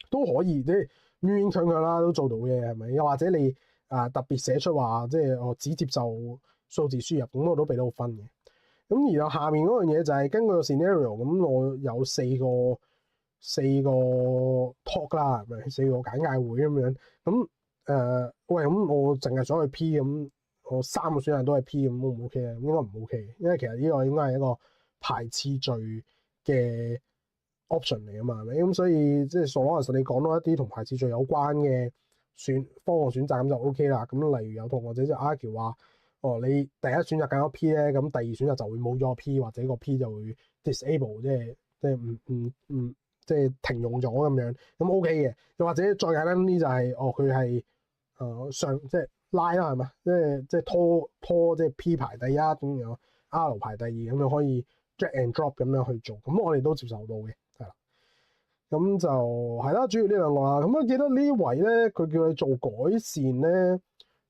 可以，即係勉勉強強啦，都做到嘅，係咪？又或者你特別寫出話，即係我只接受數字輸入，咁我都俾到分嘅。咁然後下面嗰樣嘢就係根據個 scenario，咁我有4個 talk 啦，係咪4個簡介會咁樣？咁喂，咁我淨係想去 P， 咁我3個選項都係 P， 咁 O 唔 OK 啊？應該唔 OK，因為其實呢個應該係一個排次序嘅 option 嚟啊嘛，係咪？咁所以即係所講，其實你講到一啲同排次序有關嘅方案選擇咁就 OK 啦。咁例如有同學仔就 argue 話，你第一選擇揀咗 P 咧，咁第二選擇就會冇咗 P， 或者個 P 就會 disable， 即係停用咗咁樣，咁 OK 嘅。又或者再簡單啲就係佢係上即係拉啦係嘛，即係拖即係 P 排第一咁樣 R 排第二咁樣可以 drag and drop 咁樣去做，咁我哋都接受到嘅，係啦。咁就係啦，主要呢兩個啦。咁我記得呢位咧，佢叫你做改善咧，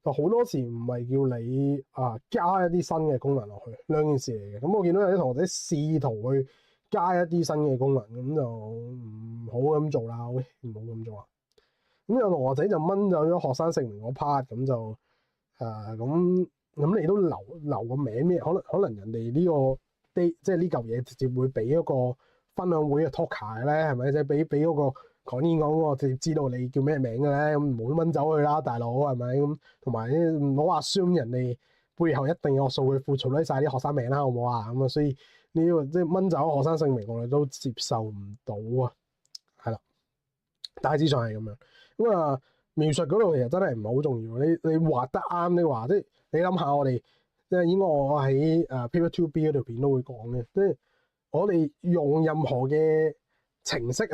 就好多時唔係叫你加一啲新嘅功能落去，兩件事嚟嘅。咁我見到有啲同學仔試圖去加一啲新嘅功能，咁就唔好咁做啦，喂，唔好咁做啦。咁有同學仔就掹走咗學生姓名嗰 part，咁就咁你都留個名咩？可能人哋呢個即係呢嚿嘢直接會俾嗰個分享會嘅 talker 咧，係咪？即係俾嗰個講演講嗰個直接知道你叫咩名嘅咧，咁唔好掹走佢啦，大佬係咪？咁同埋唔好話 assume 人哋背後一定有數據庫儲低晒啲學生名啦，好唔好啊？咁啊，所以呢個即係掹走學生姓名，我哋都接受唔到啊，係啦，大致上係咁樣。咁描述嗰度其實真係唔係好重要，你畫得啱，你話即係你諗下我哋即係應該我喺Paper 2B 嗰條片都會講嘅，即係我哋用任何嘅程式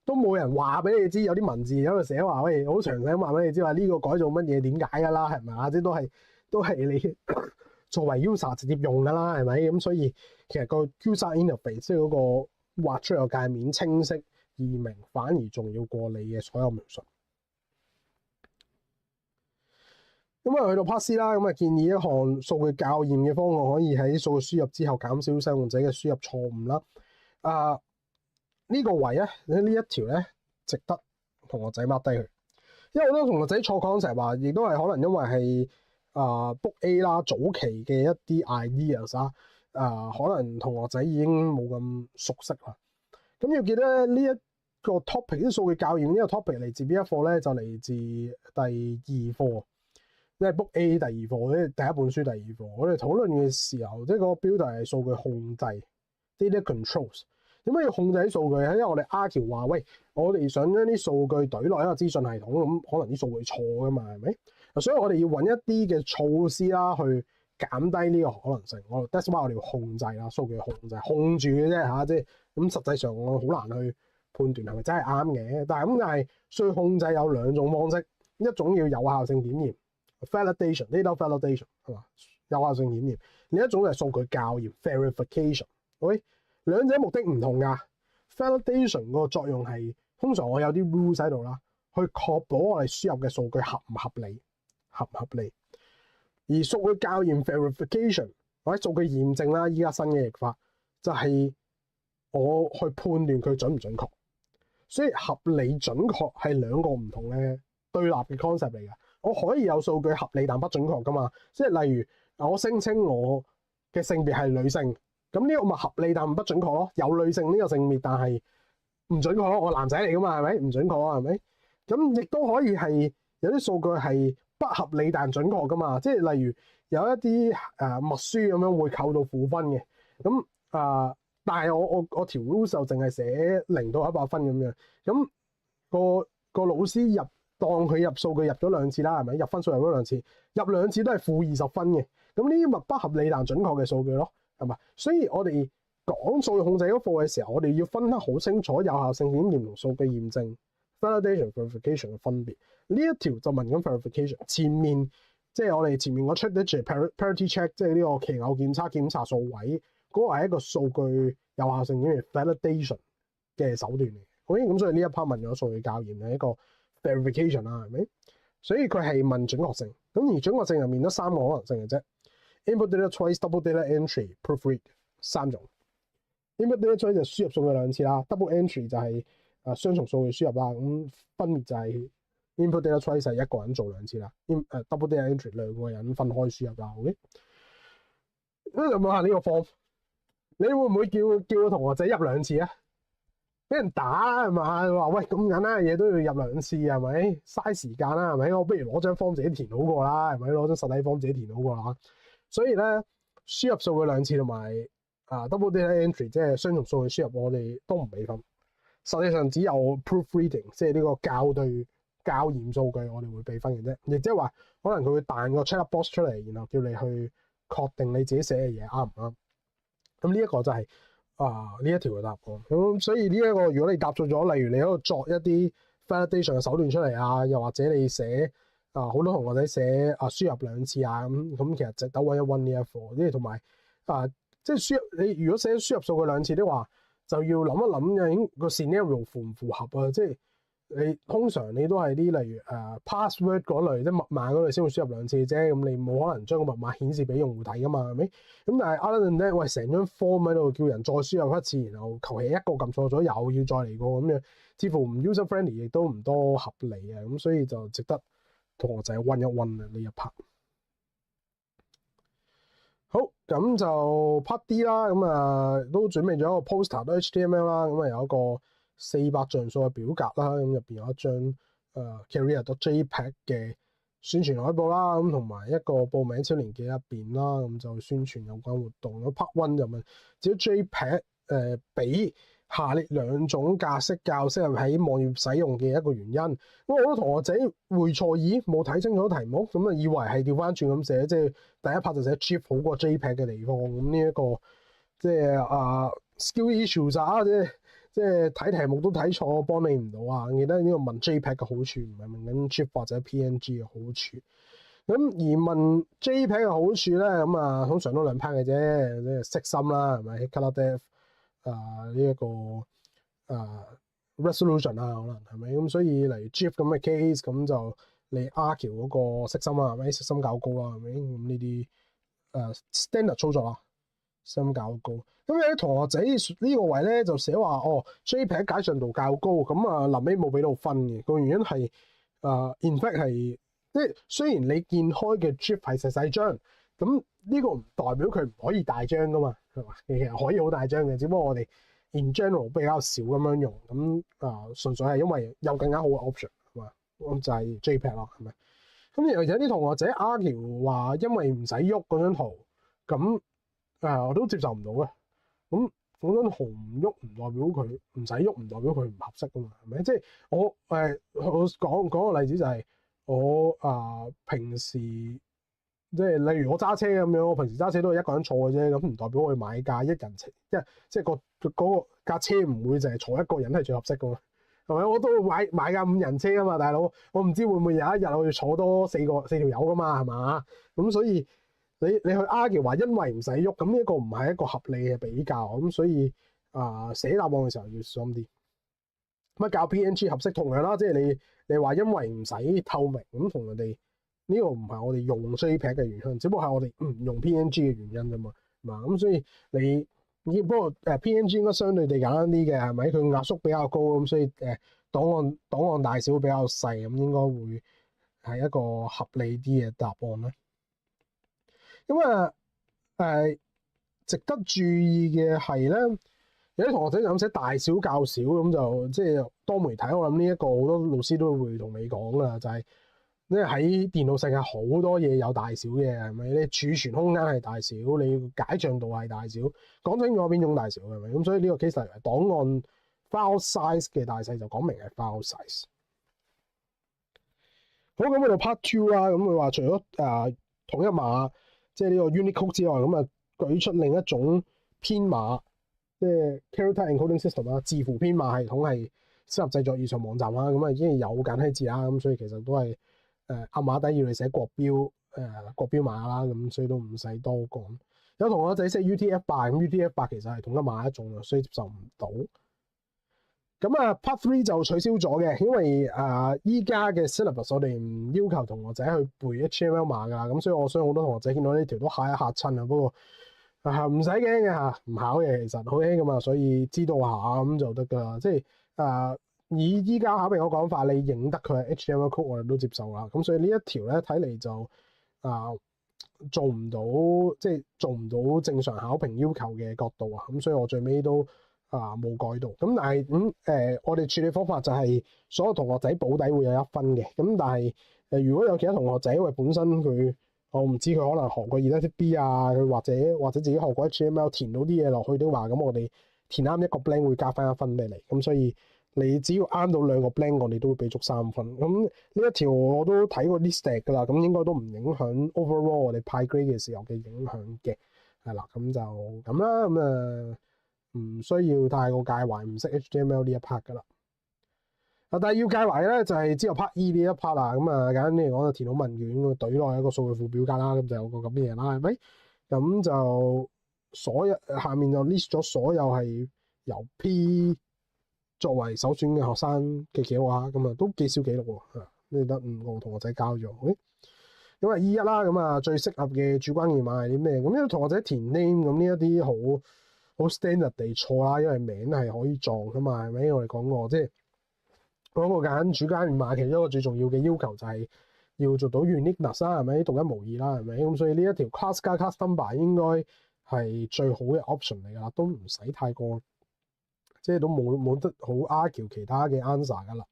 都冇人話俾你知，有啲文字喺度寫話，喂，好詳細咁話俾你知話呢個改做乜嘢點解㗎啦，係咪啊？即係都係你作為 user 直接用㗎啦，係咪？咁所以其實個 user interface 即係嗰個畫出嚟嘅界面清晰易明，反而重要過你嘅所有描述。咁去到 Part C 啦，咁建議一項數據校驗嘅方案，可以喺數據輸入之後減少使用者嘅輸入錯誤啦。呢個位咧，呢一條咧值得同學仔 mark 低佢，因為好多同學仔錯 concept 話，亦都係可能因為係book A 啦早期嘅一啲 ideas 可能同學仔已經冇咁熟悉啦。咁要記得呢一個 topic， 啲數據校驗呢個 topic 嚟自邊一課咧？就嚟自第二課。即係 book A 第二課，即係第一本書第二課。我哋討論嘅時候，即係個標題係數據控制 （data controls）。點解要控制啲數據咧？因為我哋 argue 話，喂，我哋想將啲數據懟落一個資訊系統，咁可能啲數據錯噶嘛，係咪？所以我哋要揾一啲嘅措施啦，去減低呢個可能性。that's why 我哋要控制啦，數據控住嘅啫嚇，即係咁實際上我好難去判斷係咪真係啱嘅。但係數據控制有兩種方式，一種要有效性檢驗。validation data validation 係嘛，有效性檢驗，另一種就係數據校驗 verification。OK， 兩者目的唔同㗎。validation 個作用係通常我有啲 rules 喺度啦，去確保我哋輸入嘅數據合唔合理。而數據校驗 verification 或者數據驗證啦，依家新嘅譯法就係我去判斷佢準唔準確。所以合理準確係兩個唔同嘅對立嘅 concept 嚟㗎。我可以有數據合理但不準確㗎嘛，即係例如我聲稱我嘅性別係女性，咁呢個咪合理但不準確咯。有女性呢個性別但係唔準確咯，我男仔嚟㗎嘛，係咪唔準確啊？係咪？咁亦都可以係有啲數據係不合理但準確㗎嘛，即係例如有一啲默書咁樣會扣到負分嘅，咁但係我條 rule 就淨係寫0到100分咁樣，咁個老師當佢入數據入咗兩次啦，係咪？入分數入咗兩次，入兩次都係-20分嘅。咁呢啲咪不合理但準確嘅數據咯，係嘛？所以我哋講數據控制嗰課嘅時候，我哋要分得好清楚有效性檢驗同數據驗證 validation verification 嘅分別。呢一條就問緊 verification， 前面即係我哋前面個 check parity check， 即係呢個奇偶檢查數位嗰個係一個數據有效性檢驗 validation 嘅手段嚟。好，咁所以呢一 part 問咗數據校驗係一個verification 啦，係咪？所以佢係問準確性，咁而準確性入面得3個可能性嘅啫。Input data twice, double data entry, proofread 3種。Input data twice 就輸入數據2次啦 ，double entry 就係雙重數據輸入啦。咁分別就係 input data twice 係一個人做2次啦，double data entry 2個人分開輸入啦。OK， 咁有冇下呢個 form？ 你會唔會叫個同學仔入2次啊？俾人打係嘛？話喂，咁簡單嘅嘢都要入2次係咪？嘥時間啦係咪？我不如攞張 form 自己填好過啦，係咪？攞張實體 form 自己填好過啦。所以咧，輸入數據2次同埋double data entry 即係雙重數據輸入，我哋都唔俾分。實際上只有 proofreading 即係呢個校對校驗數據，我哋會俾分嘅啫。亦即係話，可能佢會彈個 check box 出嚟，然後叫你去確定你自己寫嘅嘢啱唔啱。咁呢一個就係呢一條嘅答案。咁所以呢一個如果你答錯咗，例如你喺度作一啲 validation 嘅手段出嚟啊，又或者你寫好多同學仔寫輸入兩次啊，咁其實值得溫一溫呢一課。即係同埋即係你如果寫輸入數據兩次的話，就要諗一諗究竟個 scenario 符唔符合啊？即係你通常你都係啲例如password 嗰類，即係密碼嗰類先會輸入兩次啫。咁你冇可能將個密碼顯示俾用戶睇噶嘛，係咪？咁但係 other than that，喂，成張 form 喺度叫人再輸入一次，然後求其一個撳錯咗，又要再嚟過咁樣，似乎唔 user friendly，亦都唔多合理啊。咁所以就值得同學仔溫一溫啊呢一 part。好，咁就 part D 啦，咁都準備咗一個 poster 都 HTML 啦，咁有一個400像素嘅表格啦，咁入邊有一張career.jpg 嘅宣傳海報啦，咁同埋一個報名超年記入邊啦，咁就宣傳有關活動。咁 part 1就問至於 JPEG 比下列兩種格式較適合喺網頁使用嘅一個原因。咁好多同學仔會錯意，冇睇清楚題目，咁啊以為係調翻轉咁寫，即係第一 part 就寫 GIF 好過 JPEG 嘅地方。咁呢一個即係skill issues 啊，即係睇題目都睇錯，我幫你唔到啊！記得呢個問 JPEG 嘅好處，唔係問緊 GIF 或者 PNG 嘅好處。咁而問 JPEG 嘅好處咧，咁通常都兩 part 嘅啫，即係色深啦，係咪 color depth 呢一個resolution 啦，可能係咪咁？所以例如 GIF 咁嘅 case，咁就你 argue 嗰個色深啊，係咪色深較高啦？係咪咁呢啲standard 操作啦，色深較高。咁有啲同學仔呢個位咧就寫話JPEG 解像度較高，咁臨尾冇俾到分嘅個原因係in fact 係即係雖然你見開嘅 GIF 係細細張，咁呢個唔代表佢唔可以大張噶嘛，係嘛？其實可以好大張嘅，只不過我哋 in general 比較少咁樣用，咁純粹係因為有更加好嘅 option 係嘛？咁就係 JPEG 咯，係咪？咁有啲同學仔 argue 話因為唔使喐嗰張圖，咁我都接受唔到嘅。咁嗰張圖唔喐唔代表佢唔使喐，唔代表佢唔合適噶嘛，係咪？即係我講個例子就係我平時即係例如我揸車咁樣，我平時揸車都係一個人坐嘅啫，咁唔代表我去買架一人車，即係個架車唔會淨係坐一個人係最合適噶嘛，係咪？我都會買架5人車啊嘛，大佬，我唔知會唔會有一日我要坐多4條友噶嘛，係嘛？咁所以。你去 argue 話因為唔使喐，咁呢一個唔係一個合理嘅比較，咁所以寫答案嘅時候要小心啲。乜教 PNG 合適同樣啦，即係你話因為唔使透明，咁同人哋呢個唔係我哋用 JPEG 嘅原因，只不過係我哋唔用 PNG 嘅原因啫嘛。咁所以不過PNG 應該相對地簡單啲嘅，係咪？佢壓縮比較高，咁所以檔案大小比較細，咁應該會係一個合理啲嘅答案啦。咁值得注意嘅係咧，有啲同學仔就咁寫大小較少，咁就即係多媒體。我諗呢一個好多老師都會同你講啦，就係因為喺電腦世界好多嘢有大小嘅，係咪？你儲存空間係大小，你解像度係大小，講清楚邊種大小係咪？咁所以呢個 case 係檔案 file size 嘅大細就講明係 file size。好，咁去到 part 2啦，咁佢話除咗統一碼。即係呢個 Unicode 之外，咁舉出另一種編碼，即係 Character Encoding System 啦，字符編碼系統係適合製作以上網站啦。咁已經有簡體字啦，咁所以其實都係暗碼底要你寫國標碼啦，咁所以都唔使多講。有同學仔寫 UTF-8，咁 UTF-8其實係統一碼一種，所以接受唔到。咁Part 3就取消咗嘅，因為依家嘅 syllabus 我哋唔要求同學仔去背 HTML 碼㗎，咁所以我相信好多同學仔見到呢條都嚇一嚇親啊。不過唔使驚嘅嚇，唔考嘅其實好輕㗎嘛，所以知道下咁就得㗎啦。即係以依家考評嘅講法，你認得佢係 HTML code 我哋都接受啦。咁所以呢一條咧睇嚟就做唔到，即係做唔到正常考評要求嘅角度啊。咁所以我最尾都冇改到。咁但係我哋處理方法就係所有同學仔保底會有1分嘅。咁但係如果有其他同學仔因為本身佢我唔知佢可能學過 Elective B 啊，佢或者自己學過 HTML 填到啲嘢落去的話，咁我哋填啱一個 blank 會加翻1分俾你。咁所以你只要啱到2個 blank，我哋都會俾足3分。咁呢一條我都睇過啲 stat 㗎啦，咁應該都唔影響 overall 我哋派 grade 嘅時候嘅影響嘅，係啦，咁就咁啦，咁唔需要太過介懷唔識 HTML 呢一 part 㗎啦。但係要介懷咧就係之後 part E 呢一 part 啦，咁簡單啲嚟講就填好問卷，懟落一個數據庫表格啦，咁就有個咁嘅嘢啦，係咪？咁就所有下面就 list 咗所有係由 P 作為首選嘅學生嘅記錄啊，咁都幾少記錄喎，你得5個同學仔交咗。咁E1啦，咁最適合嘅主關鍵碼係啲咩？咁呢啲同學仔填 name，咁呢一啲好 standard 地錯啦，因為名係可以撞噶嘛，係咪？我哋講過，即係講過揀主關鍵碼，其中一個最重要嘅要求就係要做到 uniqueness 啦，係咪？獨一無二啦，係咪？咁所以呢一條 class 加 class number 應該係最好嘅 option 嚟㗎啦，都唔使太過。即係都冇得好 argue 其他嘅 answer 噶啦。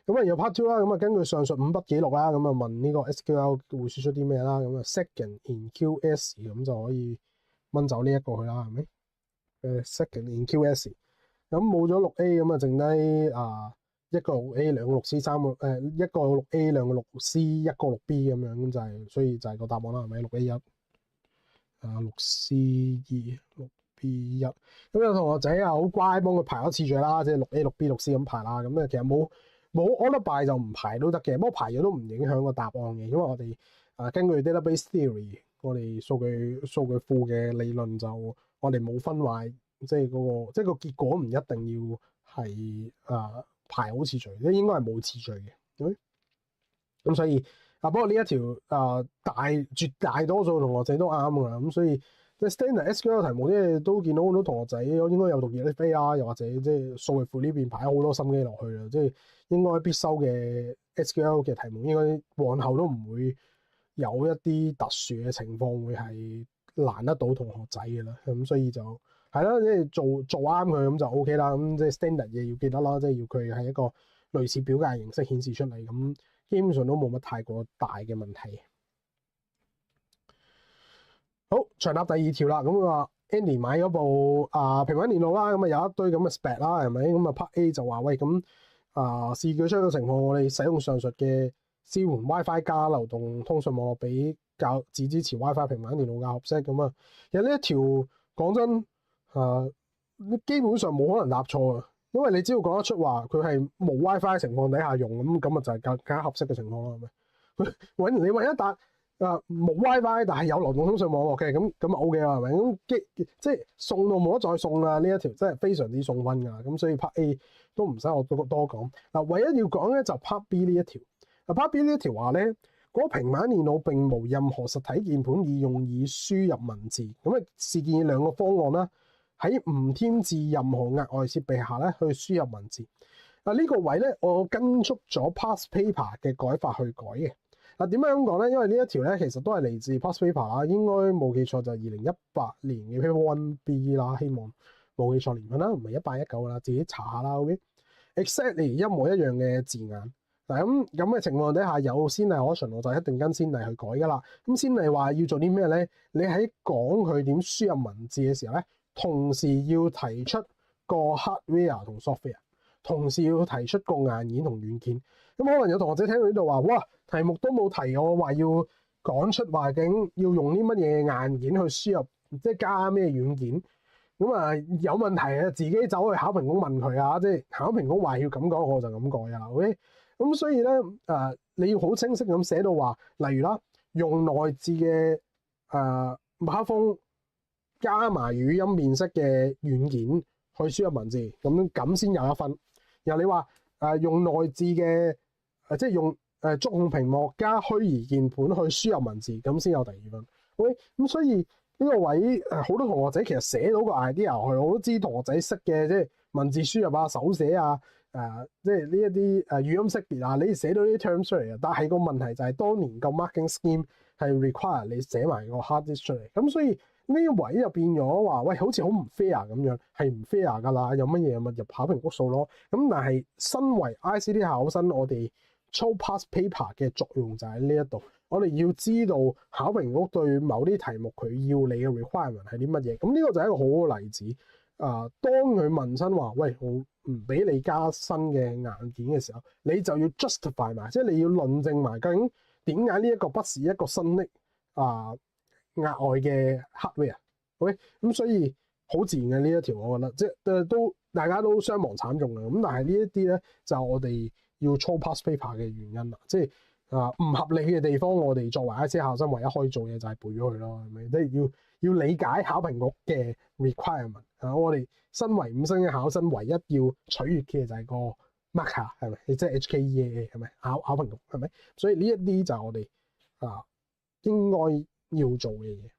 咁有 part 2啦，咁根據上述5筆記錄啦，咁問呢個 SQL 會輸出啲咩啦？咁second in QS 咁就可以掹走呢一個去啦，係咪？second in QS 咁冇咗6A，咁剩低一個6A 兩個6C 一個6A 兩個6C 一個6B 咁樣，咁就係所以就係個答案啦，係咪？6A1 6C2 6B1，咁有同學仔好乖，幫佢排咗次序啦，即係6A 6B 6C 咁排啦。咁其實冇 order by 就唔排都得嘅，不過排咗都唔影響個答案嘅，因為我哋根據 database theory， 我哋數據庫嘅理論就我哋冇分壞，即係個結果唔一定要係排好次序，即係應該係冇次序嘅。咁所以不過呢一條絕大多數同學仔都啱㗎，咁所以。即係 standard SQL 題目，即係都見到好多同學仔應該有讀 ELF 啊，又或者即係數據庫呢邊排好多心機落去啦。即係應該必修嘅 SQL 嘅題目，應該往後都唔會有一啲特殊嘅情況會係難得到同學仔嘅啦。咁所以就係啦，即係做啱佢咁就 OK 啦。咁即係 standard 嘢要記得啦，即係要佢係一個類似表格形式顯示出嚟，咁基本上都冇乜太過大嘅問題。好，長答第2條啦，咁佢話 Andy 買嗰部平板電腦啦，咁有一堆咁嘅 spec 啦，係咪？咁part A 就話喂，咁試舉出嘅情況，我哋使用上述嘅支援 WiFi 加流動通訊網絡比較只支持 WiFi 平板電腦較合適咁其實呢一條講真基本上冇可能答錯啊，因為你只要講得出話佢係冇 WiFi 嘅情況底下用，咁就係更加合適嘅情況啦，係咪？你揾一笪冇 WiFi 但係有流動通訊網絡嘅，咁 OK 啦，係咪？咁即係送到冇得再送啦，呢一條真係非常之送分㗎，咁所以 part A 都唔使我多講。唯一要講咧就 part B 呢一條。part B 呢一條話咧，嗰個平板電腦並無任何實體鍵盤以用以輸入文字，咁是建議2個方案啦，喺唔添置任何額外設備下咧去輸入文字。呢個位咧我跟足咗 past paper 嘅改法去改嘅。點解咁講咧？因為呢一條咧其實都係嚟自 past paper 啦，應該冇記錯就係2018年嘅 paper 1B 啦，希望冇記錯年份啦，唔係18、19啦，自己查下啦。OK，exactly 一模一樣嘅字眼。咁嘅情況底下有先例可循，我就一定跟先例去改噶啦。咁先例話要做啲咩咧？你喺講佢點輸入文字嘅時候咧，同時要提出個 hardware 同 software， 同時要提出個硬件同軟件。咁可能有同學仔聽到呢度話，哇，題目都冇提我話要講出話究竟要用啲乜嘢硬件去輸入，即係加咩軟件。咁有問題啊，自己走去考評局問佢啊，即係考評局話要咁講，我就咁改啊。OK，咁所以咧你要好清晰咁寫到話，例如啦，用內置嘅麥克風加埋語音辨識嘅軟件去輸入文字，咁先有1分。然後你話用內置嘅即係用觸控屏幕加虛擬鍵盤去輸入文字，咁先有第2分。OK，咁所以呢個位好多同學仔其實寫到個 idea 去，我都知同學仔識嘅，即係文字輸入啊、手寫啊、即係呢一啲語音識別啊，你寫到啲 terms 出嚟啊。但係個問題就係當年個 marking scheme 係 require 你寫埋個 hard disk 出嚟，咁所以呢位就變咗話，喂，好似好唔 fair 咁樣，係唔 fair 㗎啦。有乜嘢咪入考評局數咯。咁但係身為 ICT 考生，我哋操 past paper 嘅作用就喺呢一度。我哋要知道考評局對某啲題目佢要你嘅 requirement 係啲乜嘢。咁呢個就係一個好好例子。當佢問親話，喂，唔俾你加新嘅硬件嘅時候，你就要 justify 埋，即係你要論證埋究竟點解呢一個不是一個新的額外嘅 hardware。OK， 咁所以好自然嘅呢一條，我覺得即係都大家都傷亡慘重嘅。咁但係呢一啲咧就我哋要操 past paper 嘅原因啦，即係唔合理嘅地方，我哋作為 ICA 考生唯一可以做嘅就係背咗佢咯，係咪？即係要理解考評局嘅 requirement 我哋身為5星嘅考生，唯一要取悅嘅就係個 marker 係咪？即係 HKEAA 係咪？考評局係咪？所以呢一啲就係我哋應該要做嘅嘢。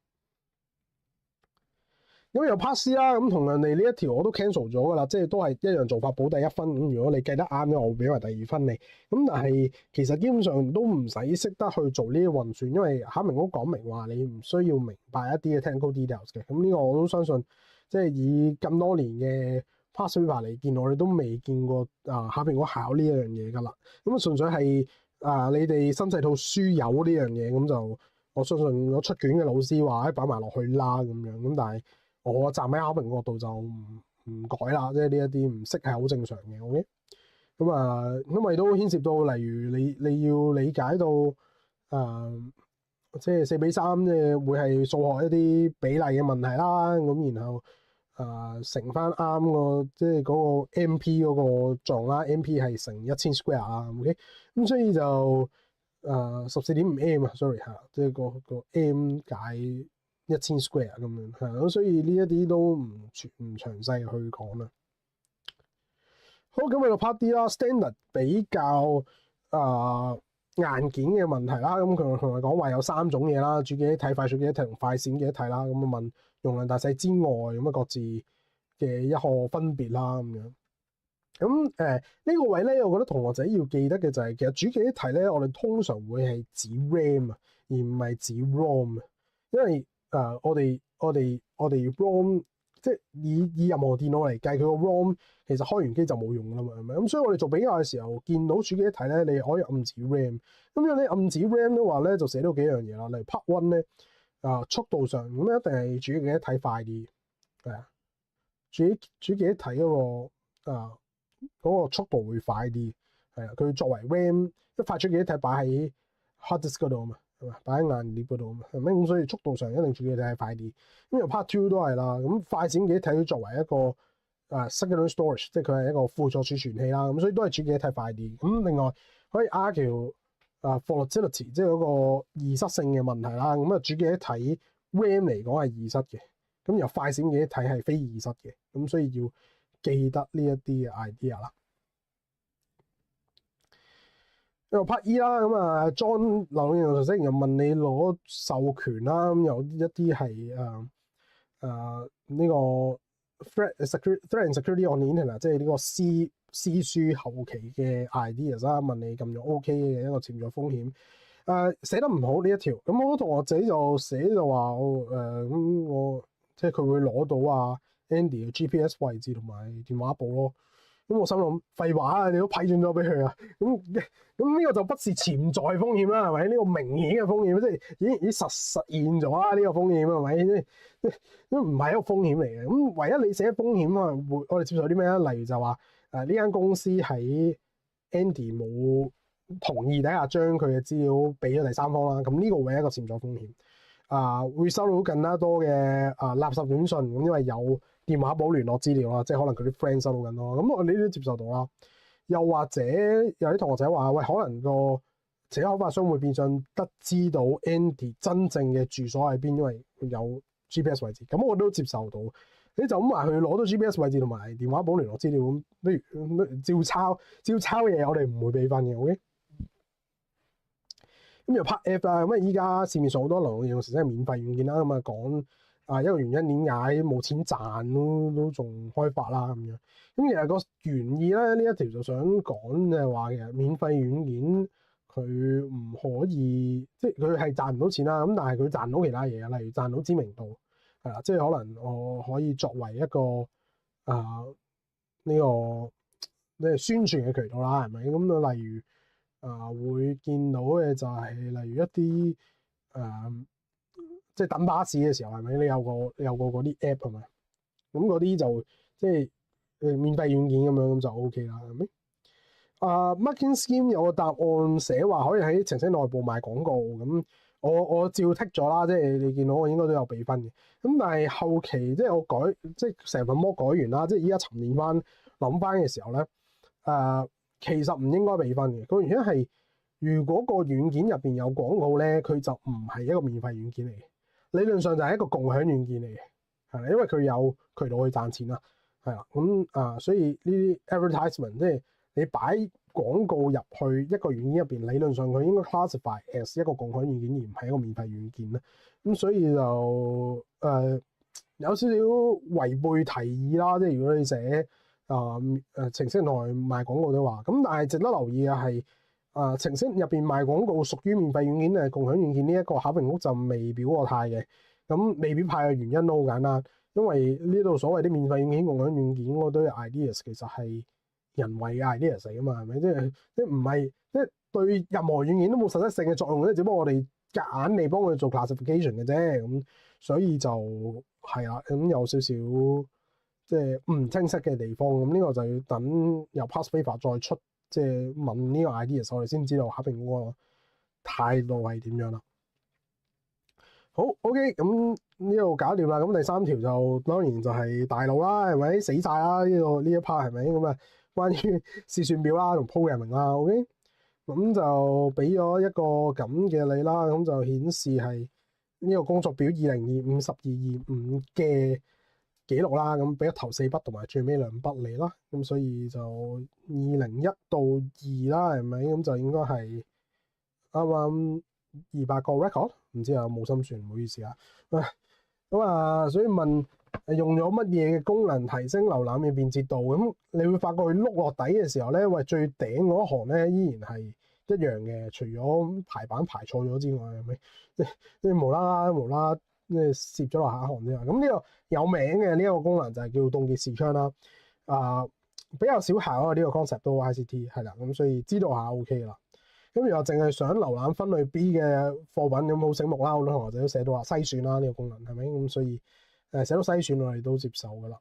咁又 pass 啦，咁同人哋呢一條我都 cancel 咗噶啦，即係都係一樣做法，補第1分。咁如果你計得啱咧，我會俾埋第2分你。咁但係其實基本上都唔使識得去做呢啲運算，因為考評局講明話你唔需要明白一啲嘅 technical details 嘅。咁呢個我都相信，即係以咁多年嘅 pass paper 嚟見，我哋都未見過考評局考呢一樣嘢噶啦。咁純粹係你哋新世套書有呢樣嘢，咁就我相信我出卷嘅老師話擺埋落去啦咁樣。咁但係我站喺考評角度就唔改啦，即係呢一啲唔識係好正常嘅。OK， 咁因為都牽涉到例如你要理解到即係4:3，即係會係數學一啲比例嘅問題啦。咁然後乘翻啱個即係嗰個 MP 嗰個狀啦，MP 係乘1000 square 啦。OK， 咁所以就14.5 m 啊，sorry 嚇，即係個 m 解1000 square 咁樣係咁，所以呢一啲都唔詳細去講啦。好，咁去到 part D 啦 ，standard 比較硬件嘅問題啦。咁佢同我講話有3種嘢啦，主記憶體、快速記憶體同快閃記憶體啦。咁問容量大細之外，咁各自嘅一個分別啦咁樣。咁呢個位咧，我覺得同學仔要記得嘅就係其實主記憶體咧，我哋通常會係指 RAM 啊，而唔係指 ROM 啊，因為我哋 ROM 即係以任何電腦嚟計，佢個 ROM 其實開完機就冇用㗎啦嘛，係咪？咁所以我哋做比較嘅時候，見到主記憶體咧，你可以暗指 RAM。咁如果你暗指 RAM 嘅話咧，就寫到幾樣嘢啦。例如 Part 1咧，速度上咁一定係主記憶體快啲，係啊，主記憶體嗰個速度會快啲，係啊，佢作為 RAM，一快速記憶體擺喺 hard disk 嗰度啊嘛。擺喺硬碟嗰度啊嘛，係咪？咁所以速度上一定主記憶體係快啲。咁由 Part 2都係啦。咁快閃記憶體作為一個secondary storage，即係佢係一個輔助儲存器啦。咁所以都係主記憶體快啲。咁另外可以 argue volatility，即係嗰個易失性嘅問題啦。咁主記憶體 RAM 嚟講係易失嘅，咁由快閃記憶體係非易失嘅。咁所以要記得呢一啲嘅 idea 啦。Part E 啦，咁John 劉永成又問你攞授權啦，咁有一啲係呢個 threat and security on the internet，即係呢個 C 書後期嘅 ideas 啦，問你咁樣 OK 嘅一個潛在風險。寫得唔好呢一條，咁好多同學仔就寫就話咁我即係佢會攞到Andy嘅 GPS 位置同埋電話簿咯。咁我心諗廢話啊！你都批准咗俾佢啊！咁呢個就不是潛在風險啦，係咪？呢個明顯嘅風險，即係已經實現咗啦。呢個風險係咪？都唔係一個風險嚟嘅。咁唯一你寫風險我哋接受啲咩咧？例如就話呢間公司喺 Andy 冇同意底下將佢嘅資料俾咗第三方啦。咁呢個會係一個潛在風險。會收到更加多嘅垃圾短信，咁因為有電話簿聯絡資料啦，即係可能佢啲 friend 收到緊咯。咁我呢啲都接受到啦。又或者有啲同學仔話：喂，可能個其他開發商會變相得知到 Andy 真正嘅住所喺邊，因為有 GPS 位置。咁我都接受到。你就咁話佢攞到 GPS 位置同埋電話簿聯絡資料，咁不如照抄嘢，我哋唔會俾分嘅。OK。咁又 Part F 啦，咁依家市面上好多流動應用程式係免費軟件啦，咁講一個原因點解冇錢賺都仲開發啦咁樣。咁其實個原意咧，呢一條就想講就係話其實免費軟件佢唔可以，即係佢係賺唔到錢啦。咁但係佢賺到其他嘢，例如賺到知名度係啦，即係可能我可以作為一個呢個宣傳嘅渠道啦，係咪？咁例如。會見到嘅就係例如一啲即係等巴士嘅時候係咪？你有個嗰啲 app 係咪？咁嗰啲就即係免費軟件咁樣，咁就 OK 啦，係咪？Marketing Scheme 有個答案寫話可以喺程式內部賣廣告，咁我照剔咗啦，即係你見到我應該都有俾分嘅。咁但係後期即係我改，即係成份模改完啦，即係依家沉澱翻諗翻嘅時候咧，其實唔應該俾分嘅。個原因係如果個軟件入邊有廣告咧，佢就唔係一個免費軟件嚟嘅，理論上就係一個共享軟件嚟嘅，係啦，因為佢有渠道去賺錢啦，係啦，咁所以呢啲 advertisement 即係你擺廣告入去一個軟件入邊，理論上佢應該 classify as 一個共享軟件，而唔係一個免費軟件啦。咁所以就有少少違背提議啦。即係如果你寫程式內賣廣告的話，咁但係值得留意嘅係程式入邊賣廣告屬於免費軟件定係共享軟件呢一個考評局就未表過態嘅。咁未表態嘅原因都好簡單，因為呢度所謂啲免費軟件、共享軟件嗰堆 ideas 其實係人為嘅 ideas 嚟㗎嘛，係咪？即係唔係即係對任何軟件都冇實質性嘅作用咧，只不過我哋夾硬嚟幫佢做 classification 嘅啫。咁所以就係啦，咁有少少即係唔清晰嘅地方。咁呢個就要等由 past paper 再出，即係問呢個 ideas，我哋先知道考評嗰個態度係點樣啦。好 OK，咁呢度搞掂啦。咁第三條就當然就係大路啦，係咪死晒啦？呢一 part 係咪咁啊？關於試算表啦同 programming 啦 ，OK， 咁就俾咗一個咁嘅你啦，咁就顯示係呢個工作表2025-12-25嘅記錄啦，咁俾咗頭4筆同埋最尾2筆你啦，咁所以就2001到2啦，係咪？咁就應該係啱啱200個 record， 唔知有冇心算，唔好意思啊。咁所以問用咗乜嘢嘅功能提升瀏覽嘅便捷度？咁你會發覺佢碌落底嘅時候咧，喂，最頂嗰一行咧依然係一樣嘅，除咗排版排錯咗之外，係咪？即係無啦啦即係攝咗落下一行之外，咁呢個有名嘅呢一個功能就係叫凍結視窗啦。比較少考啊，呢個 concept 都 ICT 係啦，咁所以知道下 OK 啦。咁然後淨係想瀏覽分類 B 嘅貨品，咁好醒目啦，好多同學仔都寫到話篩選啦，呢個功能係咪？咁所以寫到篩選我哋都接受噶啦。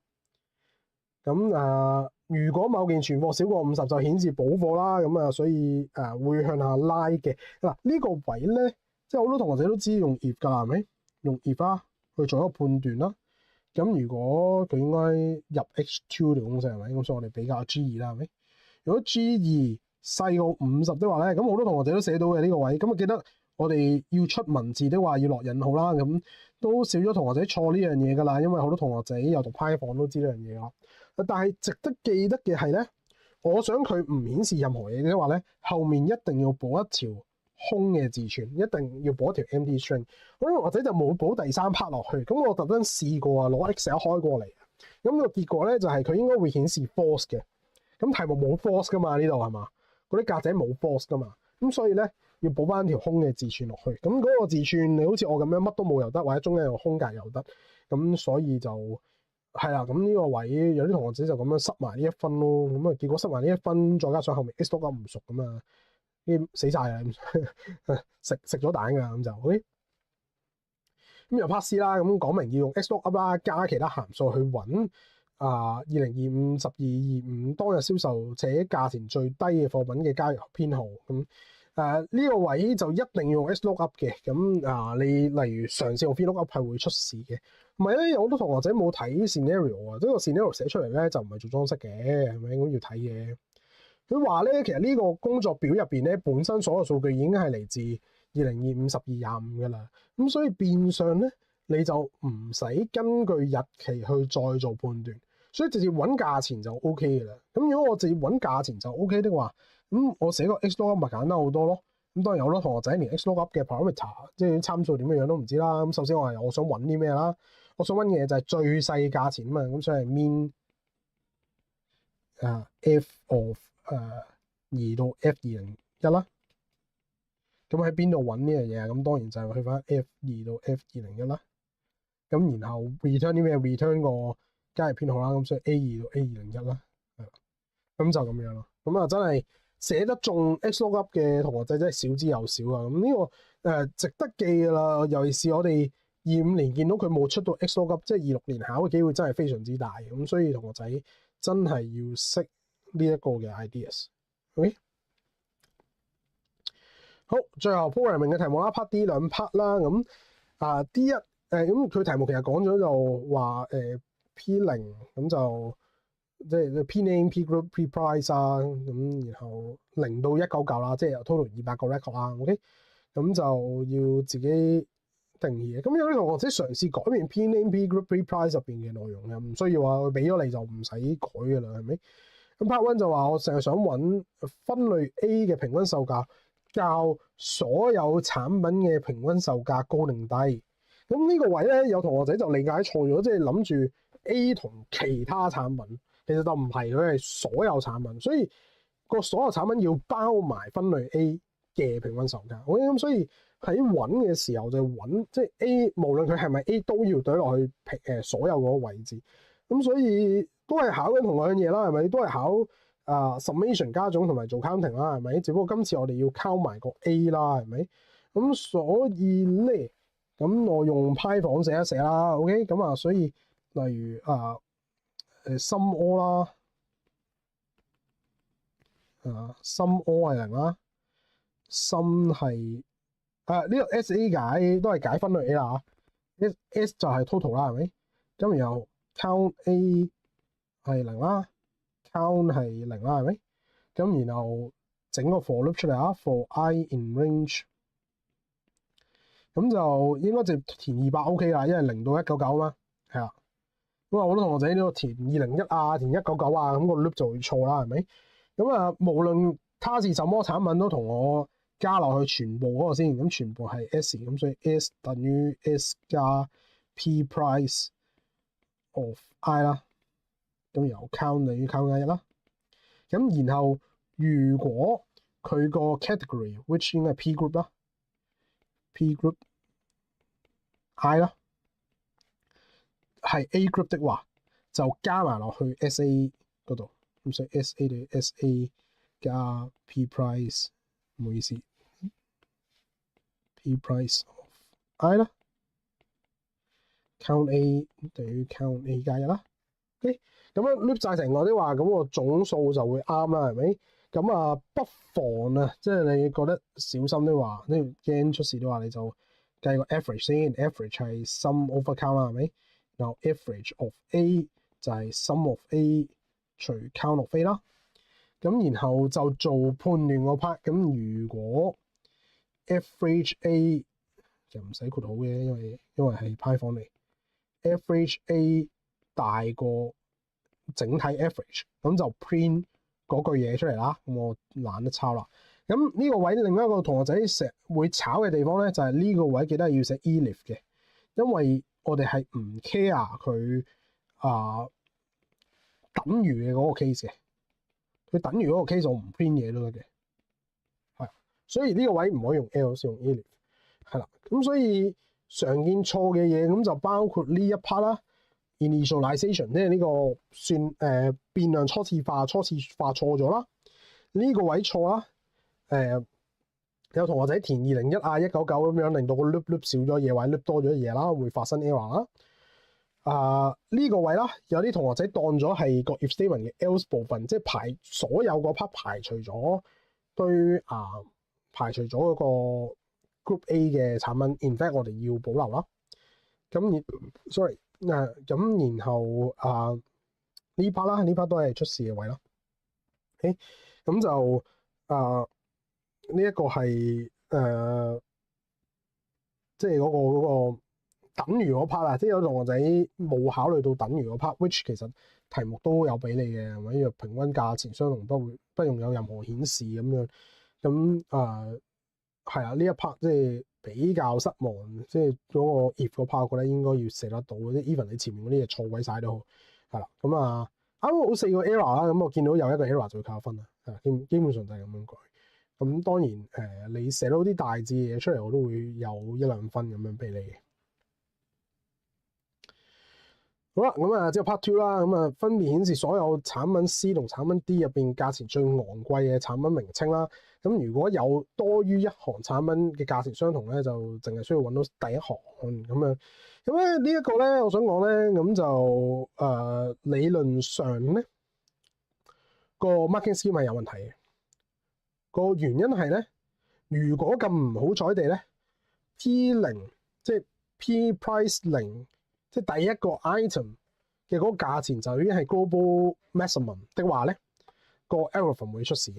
咁如果某件存貨少過50就顯示補貨啦，咁所以會向下拉嘅。嗱，呢個位咧，即係好多同學仔都知用 if 㗎，係咪？用 if 啦去做一個判斷啦。咁如果佢應該入 H2 條公式係咪？咁所以我哋比較 G2 啦，係咪？如果 G2細過50的話咧，咁好多同學仔都寫到嘅呢個位，咁記得我哋要出文字的話要落引號啦，咁都少咗同學仔錯呢樣嘢㗎啦，因為好多同學仔有讀 Python 都知呢樣嘢啦。但係值得記得嘅係咧，我想佢唔顯示任何嘢嘅話咧，後面一定要補一條空嘅字串，一定要補一條 empty string。好多同學仔就冇補第3 part 落去，咁我特登試過啊，攞 Excel 開過嚟，咁個結果咧就係佢應該會顯示 false 嘅。咁題目冇 false 㗎嘛，呢度係嘛？嗰啲格仔冇 false 㗎嘛，咁所以咧要補翻條空嘅字串落去。咁嗰個字串你好似我咁樣乜都冇又得，或者中間有空格又得。咁所以就係啦。咁呢個位有啲同學仔就咁樣塞埋呢1分咯。咁結果塞埋呢1分，再加上後面 XLOOKUP 唔熟咁啊，啲死晒啊，食咗蛋㗎咁就 OK。咁又 part C 啦，咁講明要用 XLOOKUP 啦，加其他函數去揾2025-12-25當日銷售且價錢最低嘅貨品嘅交易編號。咁呢個位就一定要用 XLOOKUP 嘅。咁你例如嘗試用 VLOOKUP 係會出事嘅。唔係咧，有好多同學仔冇睇 scenario 啊，即係個 scenario 寫出嚟咧就唔係做裝飾嘅，係咪咁要睇嘅？佢話咧，其實呢個工作表入邊咧，本身所有數據已經係嚟自2025-12-25㗎啦。咁所以變相咧，你就唔使根據日期去再做判斷。所以直接揾價錢就 OK 嘅啦。咁如果我直接揾價錢就 OK 的話，咁我寫個 XLOOKUP 咪簡單好多咯。咁當然有好多同學仔連 XLOOKUP 嘅 parameter 即係參數點樣都唔知啦。咁首先我想揾啲咩啦？我想揾嘅嘢就係最細價錢啊嘛。咁所以係 mean F of 2到 F201啦。咁喺邊度揾呢樣嘢啊？咁當然就係去翻 F2 到 F201啦。咁然後 return 啲咩 ？return 個交易編號啦，咁所以 A2 到 A201啦，係啦，咁就咁樣咯。咁真係寫得中 XLOOKUP 嘅同學仔真係少之又少啊。咁呢個值得記㗎啦。尤其是我哋25年見到佢冇出到 XLOOKUP，即係26年考嘅機會真係非常之大。咁所以同學仔真係要識呢一個嘅 ideas。OK， 好，最後 programming 嘅題目啦 ，part D 兩 part 啦。咁D 一咁佢題目其實講咗就話P0 咁就即係 P name、P group、P price 啊，咁然後0到199啦，即係有 total 200個 record 啦。OK， 咁就要自己定義嘅。咁有啲同學仔嘗試改變 P name、P group、P price 入邊嘅內容嘅，唔需要話佢俾咗你就唔使改嘅啦，係咪？咁 part one 就話我成日想揾分類 A 嘅平均售價較所有產品嘅平均售價高定低。咁呢個位咧，有同學仔就理解錯咗，即係諗住 A 同其他產品，其實就唔係，佢係所有產品，所以個所有產品要包埋分類 A 嘅平均售價。咁所以喺揾嘅時候就揾即係 A，無論佢係咪 A 都要對落去所有嗰個位置。咁所以都係考緊同樣嘢啦，係咪？都係考summation 加總同埋做 counting 啦，係咪？只不過今次我哋要 count 埋個 A 啦，係咪？咁所以咧。咁我用 Python 寫一寫啦 ，OK， 咁所以例如sum all 啦，sum all 係0啦，sum 係呢個 SA 解都係解分類 A 啦 ，S 就係 total 啦，係咪？咁然後 count A 係0啦 ，count 係0啦，係咪？咁然後整個 for loop 出嚟啊 ，for I in range。咁就應該就填200 OK 啦，因為0到199嘛，係啦。咁好多同學仔呢個填201啊，填199啊，咁個 loop 就會錯啦，係咪？咁無論它是什麼產品都同我加落去全部嗰個先，咁全部係 S， 咁所以 S 等於 S 加 P price of I 啦。咁然後 count 等於 count 加1啦。咁然後如果佢個 category which 應該係 P group 啦。P group I 啦，係 A group 的話，就加埋落去 SA 嗰度，咁所以 SA 等於 SA 加 P price， 唔好意思 ，P price of I 啦 ，count A 等於 count A 加1啦。OK， 咁樣 loop 曬成個啲話，咁個總數就會啱啦，係咪？咁不妨即係你覺得小心啲話，你驚出事啲話，你就計個 average 先 ，average 係 sum over count 啦，係咪？然後 average of A 就係 sum of A 除 count of A 啦。咁然後就做判斷個 part。咁如果 average A 就唔使括號嘅，因為係 Python 嚟 ，average A 大過整體 average， 咁就 print 嗰句嘢出嚟啦，咁我懶得抄啦。咁呢個位另一個同學仔成日會炒嘅地方咧，就係呢個位記得要寫 elif 嘅，因為我哋係唔 care 佢等於嘅嗰個 case 嘅，佢等於嗰個 case 我唔 print 嘢都得嘅，係，所以呢個位唔可以用 else， 用 elif， 係啦。咁所以常見錯嘅嘢咁就包括呢一 part 啦。Initialization 即係呢個算變量初次化錯咗啦，呢個位錯啦。有同學仔填201啊199咁樣，令到個 loop 少咗嘢或者 loop 多咗嘢啦，會發生 error 啦。呢個位啦，有啲同學仔當咗係個 if statement 嘅 else 部分，即係所有個 part 排除咗排除咗嗰個 group A 嘅產品 in fact 我哋要保留啦。咁sorry。咁然後呢 part 啦，呢 part 都係出事嘅位啦。OK， 咁就呢一個係即係嗰個等於嗰 part 啊，即係有同學仔冇考慮到等於嗰 part，which 其實題目都有俾你嘅，係咪？若平均價錢相同不用有任何顯示咁樣。咁係啊，呢一 part 即係比較失望，即係嗰個 if 個 part 我覺得應該要寫得到，即係 even 你前面嗰啲嘢錯鬼晒都好，係啦。咁啱好4個 error 啦，咁我見到有一個 error 就會扣分啦，係基本上就係咁樣改。咁當然你寫到啲大致嘢出嚟，我都會有1-2分咁樣俾你嘅。好啦，咁之後 part 2啦，咁分別顯示所有產品 C 同產品 D 入邊價錢最昂貴嘅產品名稱啦。咁如果有多於一行產品嘅價錢相同咧，就淨係需要揾到第一行咁樣。咁咧呢一個咧，我想講咧，咁就理論上咧，個 marking scheme 係有問題嘅。個原因係咧，如果咁唔好彩地咧 ，P0 即係 P price 0，即係第一個 item 嘅嗰個價錢就已經係 global maximum 的話咧，個 algorithm 會出事。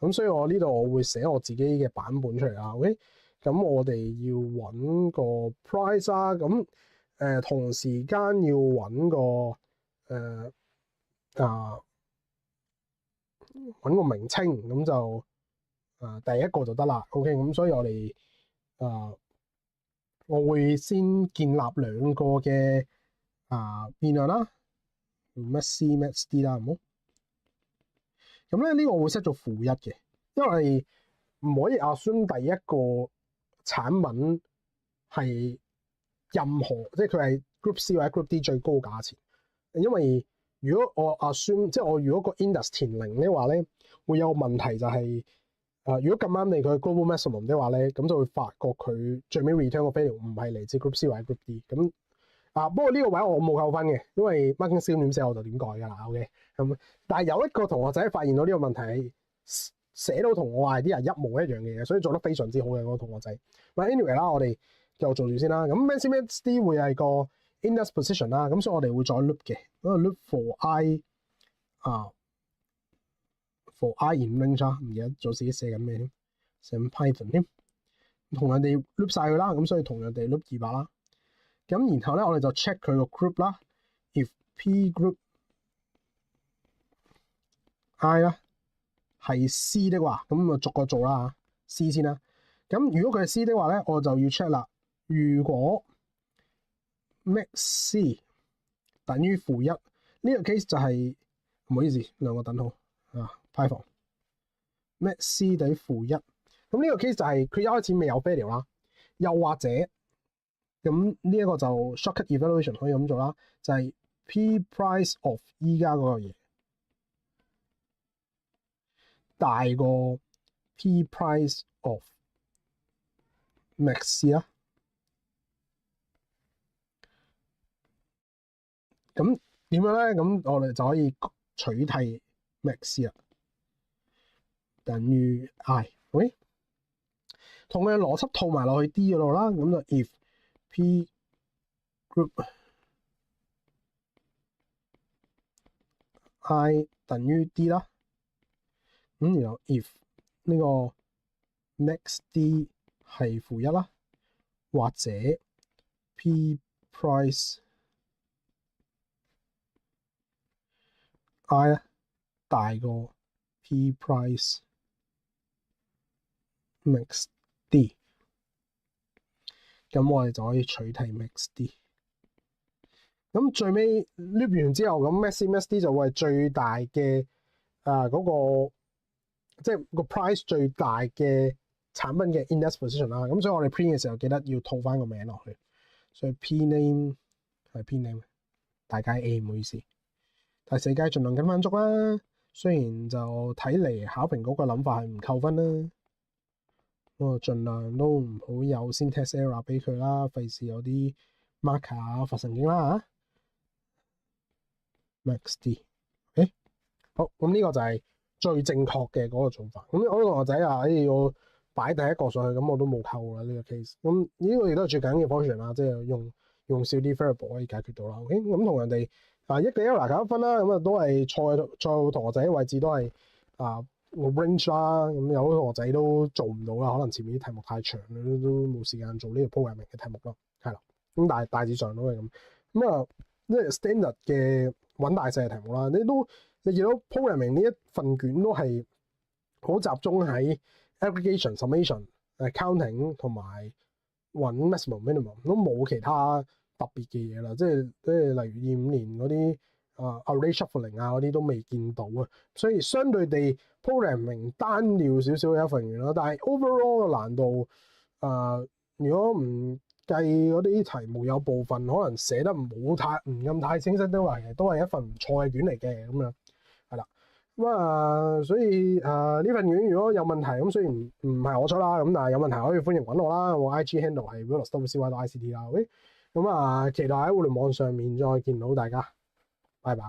咁所以我呢度我會寫我自己嘅版本出嚟啦。OK， 咁我哋要揾個 price 啊，咁同時間要揾個揾個名稱，咁就第一個就得啦。OK， 咁所以我哋我會先建立兩個嘅變量啦，用 maxC、maxD 啦，好。咁咧呢個我會 set 做負1嘅，因為唔可以 assume 第一個產品係任何，即係佢係 group C 或者 group D 最高價錢。因為如果我 assume 即係我如果個 index 填0嘅話咧，會有個問題就係如果咁啱你佢 global maximum 嘅話咧，咁就會發覺佢最尾 return 個 value 唔係嚟自 group C 或者 group D。咁不過呢個位我冇扣分嘅，因為 marking scheme 點寫我就點改㗎啦。OK， 咁但係有一個同學仔發現到呢個問題係寫到同我 idea 一模一樣嘅嘢，所以做得非常之好嘅嗰個同學仔。但 anyway 啦，我哋繼續做住先啦。咁 maxD 會係個 index position 啦，咁所以我哋會再 loop 嘅，咁 loop for i in range 啊，唔記得咗自己寫緊咩添，寫緊 Python 添，同人哋 loop 晒佢啦，咁所以同樣地 loop 200啦。咁然後咧，我哋就 check 佢個 group 啦。If P group I 啦係 C 的話，咁就逐個做啦。C 先啦。咁如果佢係 C 的話咧，我就要 check 啦。如果 maxC 等於負1，呢個 case 就係唔好意思，兩個等號Python maxC 等於負1。咁呢個 case 就係佢一開始未有 failure 啦，又或者咁呢一個就 shortcut evaluation 可以咁做啦，就係 P price of 依家嗰個嘢大過 P price of maxC 啦。咁點樣咧？咁我哋就可以取替 maxC 啦，等於 I。OK， 同佢嘅邏輯套埋落去 D 嗰度啦。咁就 if P group I 等於 D 啦。咁然後 if 呢個 maxD 係負1啦，或者 P price I 大過 P price maxD， 咁我哋就可以取替 maxD。咁最尾 loop 完之後，咁 maxD 就會係最大嘅嗰個，即係個 price 最大嘅產品嘅 index position 啦。咁所以我哋 print 嘅時候記得要套翻個名落去。所以 P name 係 P name， 大階 A， 唔好意思。第4階盡量跟翻足啦。雖然就睇嚟考評局個諗法係唔扣分啦，我盡量都唔好有 syntax error 俾佢啦，費事有啲 marker 發神經啦嚇。maxD， 好，咁呢個就係最正確嘅嗰個做法。咁我同學仔啊，要擺第一個上去，咁我都冇扣啦呢個 case。咁呢個亦都係最緊要嘅 function 啦，即係用少啲 variable 可以解決到啦。OK， 咁同人哋一個 error 減1分啦，咁啊都係錯同學仔嘅位置都係range 啦。咁有啲同學仔都做唔到啦，可能前面啲題目太長啦，都冇時間做呢個 programming 嘅題目咯。係啦，咁但係大致上都係咁。咁即係 standard 嘅揾大細嘅題目啦。你見到 programming 呢一份卷都係好集中喺 aggregation、summation、counting 同埋揾 maximum、minimum， 都冇其他特別嘅嘢啦。即係例如25年嗰啲array shuffling 嗰啲都未見到啊。所以相對地 programming 單調少少嘅一份卷啦。但係 overall 嘅難度如果唔計嗰啲題目有部分可能寫得唔咁太清晰，都係一份唔錯嘅卷嚟嘅咁樣，係啦。咁所以呢份卷如果有問題，咁雖然唔係我出啦，咁但係有問題可以歡迎揾我啦。我 IG handle 係 willis.cy.ict 啦。OK， 咁期待喺互聯網上面再見到大家，拜拜。